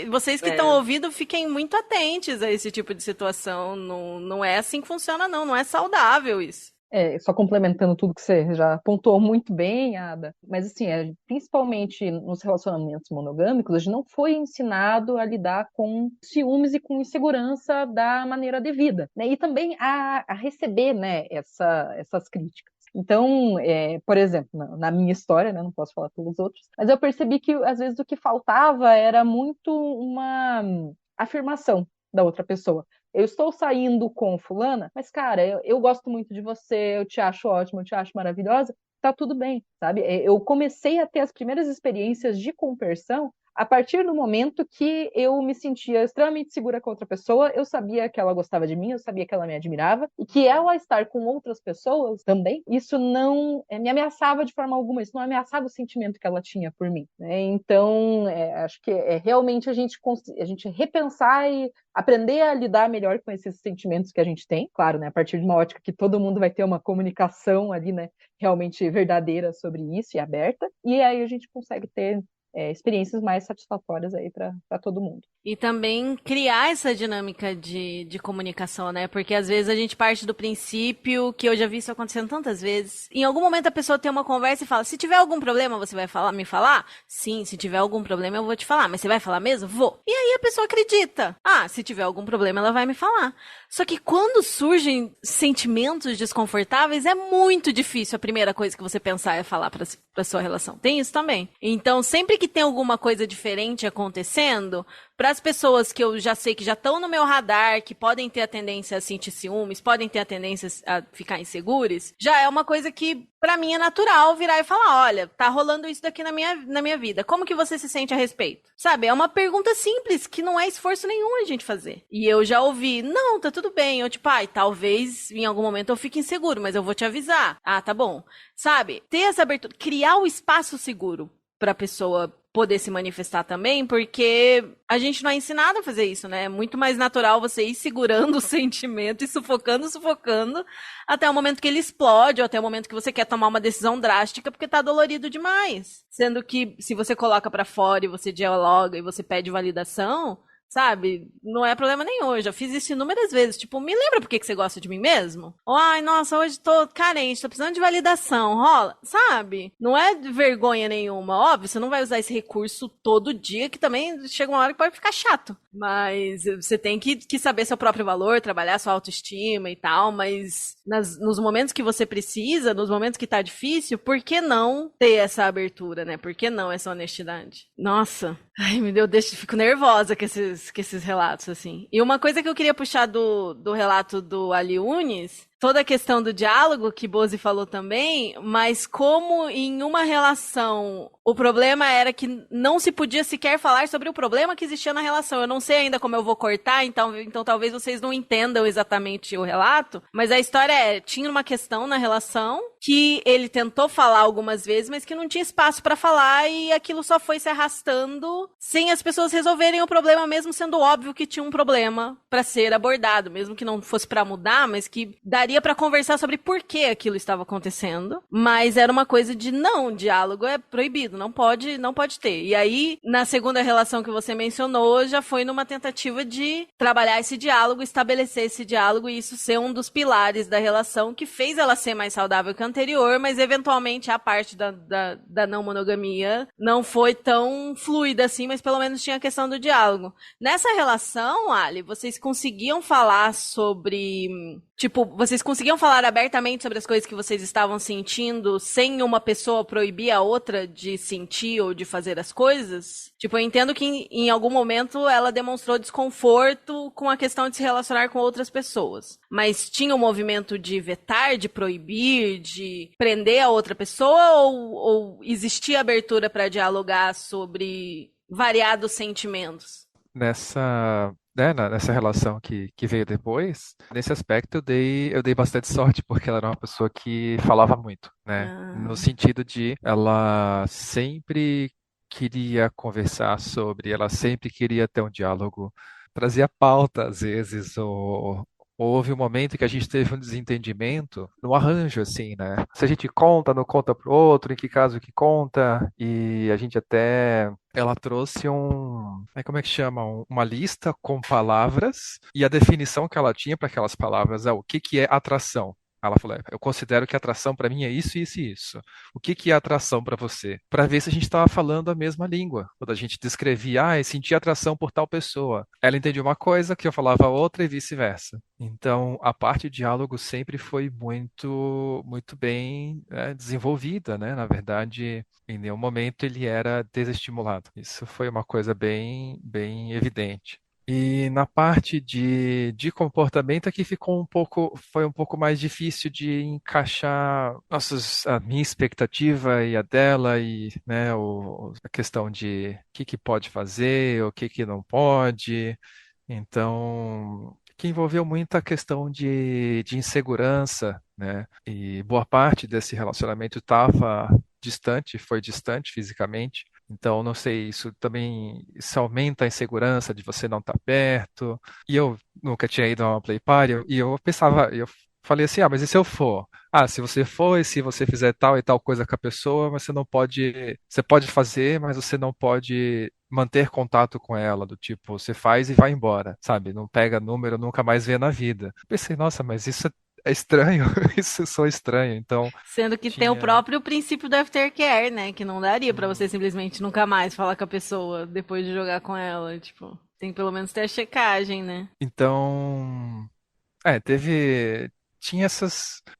Vocês que estão ouvindo, fiquem muito atentos a esse tipo de situação. Não é assim que funciona, não é saudável isso. Só complementando tudo que você já pontuou muito bem, Ada, mas assim, principalmente nos relacionamentos monogâmicos, a gente não foi ensinado a lidar com ciúmes e com insegurança da maneira devida, né? E também a receber, né, essas críticas. Então, por exemplo, na minha história, né, não posso falar pelos outros, mas eu percebi que às vezes o que faltava era muito uma afirmação da outra pessoa. Eu estou saindo com fulana, mas, cara, eu gosto muito de você, eu te acho ótima, eu te acho maravilhosa, tá tudo bem, sabe? Eu comecei a ter as primeiras experiências de conversão a partir do momento que eu me sentia extremamente segura com outra pessoa, eu sabia que ela gostava de mim, eu sabia que ela me admirava, e que ela estar com outras pessoas também, isso não me ameaçava de forma alguma, isso não ameaçava o sentimento que ela tinha por mim, né? Então, acho que realmente a gente repensar e aprender a lidar melhor com esses sentimentos que a gente tem, claro, né, a partir de uma ótica que todo mundo vai ter uma comunicação ali, né, realmente verdadeira sobre isso e aberta, e aí a gente consegue ter experiências mais satisfatórias aí para todo mundo. E também criar essa dinâmica de comunicação, né? Porque às vezes a gente parte do princípio, que eu já vi isso acontecendo tantas vezes, em algum momento a pessoa tem uma conversa e fala, se tiver algum problema, você vai me falar? Sim, se tiver algum problema eu vou te falar, mas você vai falar mesmo? Vou. E aí a pessoa acredita. Se tiver algum problema ela vai me falar. Só que quando surgem sentimentos desconfortáveis, é muito difícil a primeira coisa que você pensar é falar pra sua relação. Tem isso também. Então, sempre que tem alguma coisa diferente acontecendo, para as pessoas que eu já sei que já estão no meu radar, que podem ter a tendência a sentir ciúmes, podem ter a tendência a ficar inseguros, já é uma coisa que, para mim, é natural virar e falar, olha, tá rolando isso daqui na minha vida. Como que você se sente a respeito? Sabe, é uma pergunta simples, que não é esforço nenhum a gente fazer. E eu já ouvi, não, tá tudo bem. Eu tipo, talvez em algum momento eu fique inseguro, mas eu vou te avisar. Tá bom. Sabe, ter essa abertura, criar o espaço seguro pra pessoa poder se manifestar também, porque a gente não é ensinado a fazer isso, né? É muito mais natural você ir segurando o sentimento e sufocando, até o momento que ele explode, ou até o momento que você quer tomar uma decisão drástica porque tá dolorido demais. Sendo que se você coloca pra fora e você dialoga e você pede validação, sabe? Não é problema nenhum. Eu já fiz isso inúmeras vezes. Tipo, me lembra por que você gosta de mim mesmo? Ou, nossa, hoje tô carente, tô precisando de validação. Rola, sabe? Não é vergonha nenhuma. Óbvio, você não vai usar esse recurso todo dia, que também chega uma hora que pode ficar chato. Mas você tem que saber seu próprio valor, trabalhar sua autoestima e tal, mas nos momentos que você precisa, nos momentos que tá difícil, por que não ter essa abertura, né? Por que não essa honestidade? Nossa, ai, fico nervosa com esses relatos, assim. E uma coisa que eu queria puxar do relato do Ali Yunis toda a questão do diálogo, que Bozi falou também, mas como em uma relação o problema era que não se podia sequer falar sobre o problema que existia na relação. Eu não sei ainda como eu vou cortar, então talvez vocês não entendam exatamente o relato, mas a história tinha uma questão na relação que ele tentou falar algumas vezes, mas que não tinha espaço para falar e aquilo só foi se arrastando sem as pessoas resolverem o problema, mesmo sendo óbvio que tinha um problema para ser abordado, mesmo que não fosse para mudar, mas que daria para conversar sobre por que aquilo estava acontecendo, mas era uma coisa de não, diálogo é proibido, não pode ter. E aí, na segunda relação que você mencionou, já foi numa tentativa de trabalhar esse diálogo, estabelecer esse diálogo e isso ser um dos pilares da relação que fez ela ser mais saudável que a anterior, mas eventualmente a parte da não monogamia não foi tão fluida assim, mas pelo menos tinha a questão do diálogo. Nessa relação, Ali, vocês conseguiam falar sobre... Tipo, vocês conseguiam falar abertamente sobre as coisas que vocês estavam sentindo sem uma pessoa proibir a outra de sentir ou de fazer as coisas? Tipo, eu entendo que em algum momento ela demonstrou desconforto com a questão de se relacionar com outras pessoas. Mas tinha um movimento de vetar, de proibir, de prender a outra pessoa ou existia abertura para dialogar sobre variados sentimentos? Nessa relação que veio depois, nesse aspecto eu dei bastante sorte, porque ela era uma pessoa que falava muito, né? No sentido de ela sempre queria conversar sobre, ela sempre queria ter um diálogo, trazia pauta às vezes, ou houve um momento que a gente teve um desentendimento no arranjo, assim, né? Se a gente conta, não conta pro outro, em que caso que conta, e a gente até... Ela trouxe como é que chama? Uma lista com palavras, e a definição que ela tinha para aquelas palavras é o que é atração. Ela falou, eu considero que atração para mim é isso, isso e isso. O que é atração para você? Para ver se a gente estava falando a mesma língua. Quando a gente descrevia, eu senti atração por tal pessoa. Ela entendia uma coisa, que eu falava outra e vice-versa. Então, a parte de diálogo sempre foi muito, muito bem desenvolvida, né? Na verdade, em nenhum momento ele era desestimulado. Isso foi uma coisa bem, bem evidente. E na parte de comportamento aqui foi um pouco mais difícil de encaixar a minha expectativa e a dela e, né, a questão de o que pode fazer, o que não pode. Então, que envolveu muita questão de insegurança, né? E boa parte desse relacionamento foi distante fisicamente. Então, não sei, isso aumenta a insegurança de você não estar perto. E eu nunca tinha ido a uma play party, e eu falei assim, mas e se eu for? Se você for e se você fizer tal e tal coisa com a pessoa, mas você pode fazer, mas você não pode manter contato com ela, do tipo, você faz e vai embora, sabe? Não pega número, nunca mais vê na vida. Pensei, nossa, mas isso é estranho, isso sou estranho, então... Sendo que tem o próprio princípio do aftercare, né? Que não daria pra você simplesmente nunca mais falar com a pessoa depois de jogar com ela, tipo... Tem que pelo menos ter a checagem, né? Então... Tinha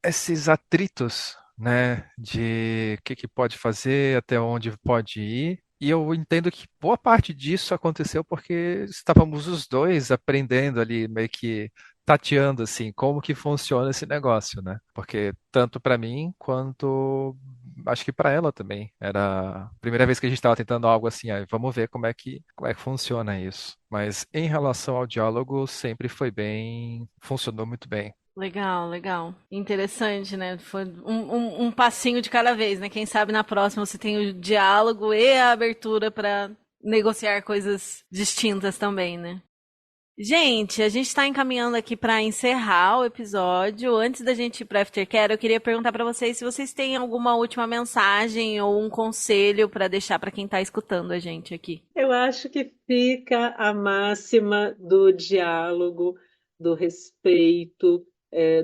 esses atritos, né? De o que pode fazer, até onde pode ir. E eu entendo que boa parte disso aconteceu porque estávamos os dois aprendendo ali, meio que tateando assim, como que funciona esse negócio, né? Porque tanto para mim quanto acho que para ela também. Era a primeira vez que a gente estava tentando algo assim, vamos ver como é que funciona isso. Mas em relação ao diálogo, sempre funcionou muito bem. Legal, legal. Interessante, né? Foi um passinho de cada vez, né? Quem sabe na próxima você tem o diálogo e a abertura para negociar coisas distintas também, né? Gente, a gente está encaminhando aqui para encerrar o episódio. Antes da gente ir para Aftercare, eu queria perguntar para vocês se vocês têm alguma última mensagem ou um conselho para deixar para quem está escutando a gente aqui. Eu acho que fica a máxima do diálogo, do respeito,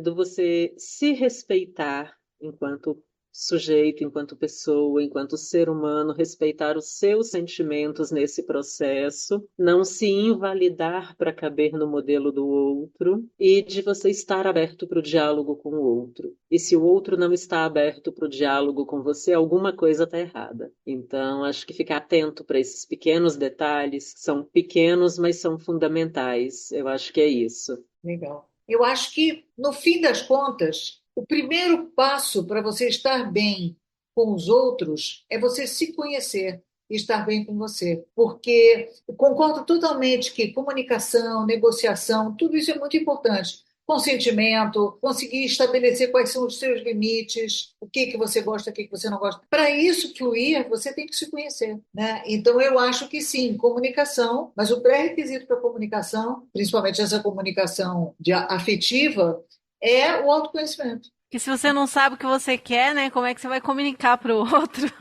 do você se respeitar enquanto sujeito, enquanto pessoa, enquanto ser humano, respeitar os seus sentimentos nesse processo, não se invalidar para caber no modelo do outro e de você estar aberto para o diálogo com o outro. E se o outro não está aberto para o diálogo com você, alguma coisa está errada. Então, acho que ficar atento para esses pequenos detalhes, que são pequenos, mas são fundamentais. Eu acho que é isso. Legal. Eu acho que, no fim das contas, o primeiro passo para você estar bem com os outros é você se conhecer e estar bem com você. Porque eu concordo totalmente que comunicação, negociação, tudo isso é muito importante. Consentimento, conseguir estabelecer quais são os seus limites, o que você gosta, o que você não gosta. Para isso fluir, você tem que se conhecer, né? Então, eu acho que sim, comunicação, mas o pré-requisito para a comunicação, principalmente essa comunicação afetiva, é o autoconhecimento. Que se você não sabe o que você quer, né, como é que você vai comunicar para o outro?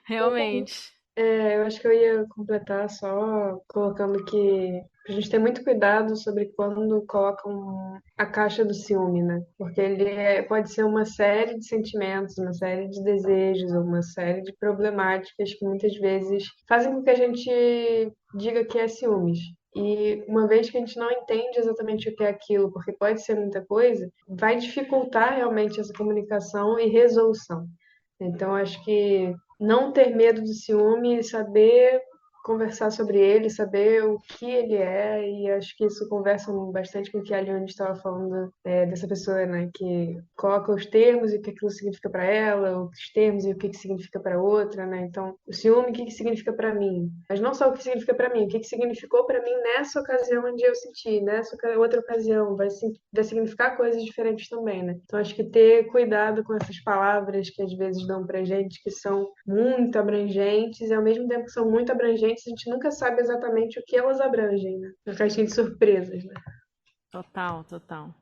Realmente. Eu acho que eu ia completar só colocando que a gente tem muito cuidado sobre quando colocam a caixa do ciúme, né? Porque ele pode ser uma série de sentimentos, uma série de desejos, uma série de problemáticas que muitas vezes fazem com que a gente diga que é ciúmes. E uma vez que a gente não entende exatamente o que é aquilo, porque pode ser muita coisa, vai dificultar realmente essa comunicação e resolução. Então, acho que não ter medo do ciúme, saber conversar sobre ele, saber o que ele é, e acho que isso conversa bastante com o que a Liane estava falando dessa pessoa, né, que coloca os termos e o que aquilo significa para ela, os termos e o que significa para outra, né? Então, o ciúme, o que significa para mim? Mas não só o que significa para mim, o que significou para mim nessa ocasião onde eu senti, nessa outra ocasião, vai significar coisas diferentes também, né? Então, acho que ter cuidado com essas palavras que às vezes dão pra gente, que são muito abrangentes, e ao mesmo tempo que são muito abrangentes, a gente nunca sabe exatamente o que elas abrangem, né? Uma caixinha de surpresas, né? Total, total.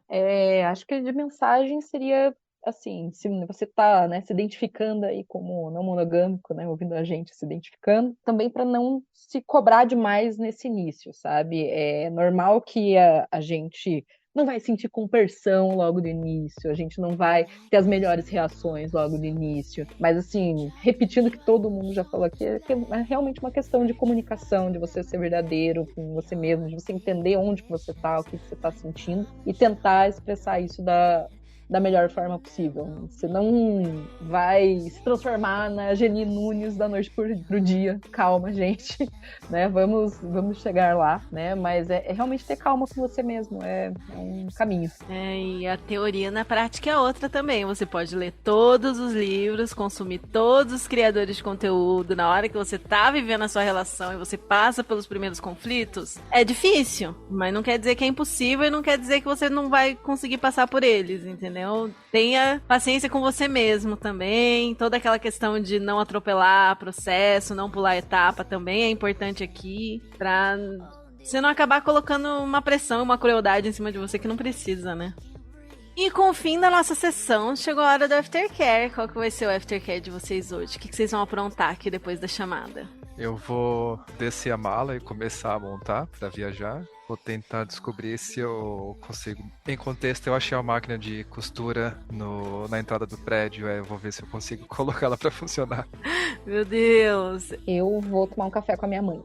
Acho que de mensagem seria assim, se você tá, né, se identificando aí como não monogâmico, né, ouvindo a gente se identificando, também para não se cobrar demais nesse início, sabe? É normal que a gente não vai sentir compersão logo do início, a gente não vai ter as melhores reações logo do início, mas assim, repetindo o que todo mundo já falou aqui, é realmente uma questão de comunicação, de você ser verdadeiro com você mesmo, de você entender onde que você tá, o que você tá sentindo, e tentar expressar isso da melhor forma possível. Você não vai se transformar na Geni Nunes da noite pro dia. Calma, gente. Né? Vamos chegar lá, né? Mas é realmente ter calma com você mesmo. É um caminho. E a teoria na prática é outra também. Você pode ler todos os livros, consumir todos os criadores de conteúdo. Na hora que você tá vivendo a sua relação e você passa pelos primeiros conflitos, é difícil, mas não quer dizer que é impossível e não quer dizer que você não vai conseguir passar por eles, entendeu? Tenha paciência com você mesmo também. Toda aquela questão de não atropelar processo, não pular etapa também é importante aqui, pra você não acabar colocando uma pressão e uma crueldade em cima de você que não precisa, né? E com o fim da nossa sessão, chegou a hora do aftercare. Qual que vai ser o aftercare de vocês hoje? O que vocês vão aprontar aqui depois da chamada? Eu vou descer a mala e começar a montar para viajar. Vou tentar descobrir se eu consigo. Em contexto, eu achei uma máquina de costura na entrada do prédio. Eu vou ver se eu consigo colocar ela para funcionar. Meu Deus! Eu vou tomar um café com a minha mãe.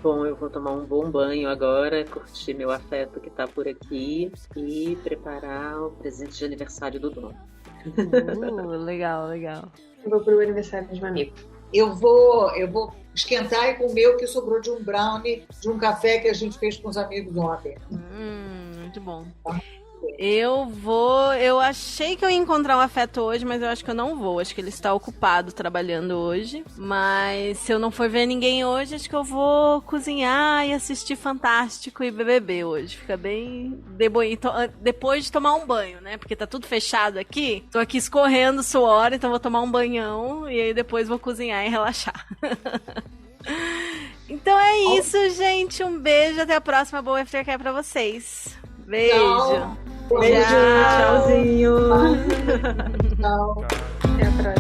Bom, eu vou tomar um bom banho agora, curtir meu afeto que tá por aqui e preparar o presente de aniversário do dono. Legal, legal. Eu vou pro aniversário de um amigo. Eu vou esquentar e comer o que sobrou de um brownie, de um café que a gente fez com os amigos ontem. Muito bom. Eu achei que eu ia encontrar um afeto hoje, mas eu acho que eu não vou. Acho que ele está ocupado trabalhando hoje. Mas se eu não for ver ninguém hoje, acho que eu vou cozinhar e assistir Fantástico e BBB hoje. Fica bem depois de tomar um banho, né? Porque tá tudo fechado aqui. Tô aqui escorrendo suor, então vou tomar um banhão e aí depois vou cozinhar e relaxar. Então é isso, gente. Um beijo, até a próxima. Boa aftercare pra vocês. Beijo. Tchau. Beijo. Tchauzinho. Tchau. Até a próxima.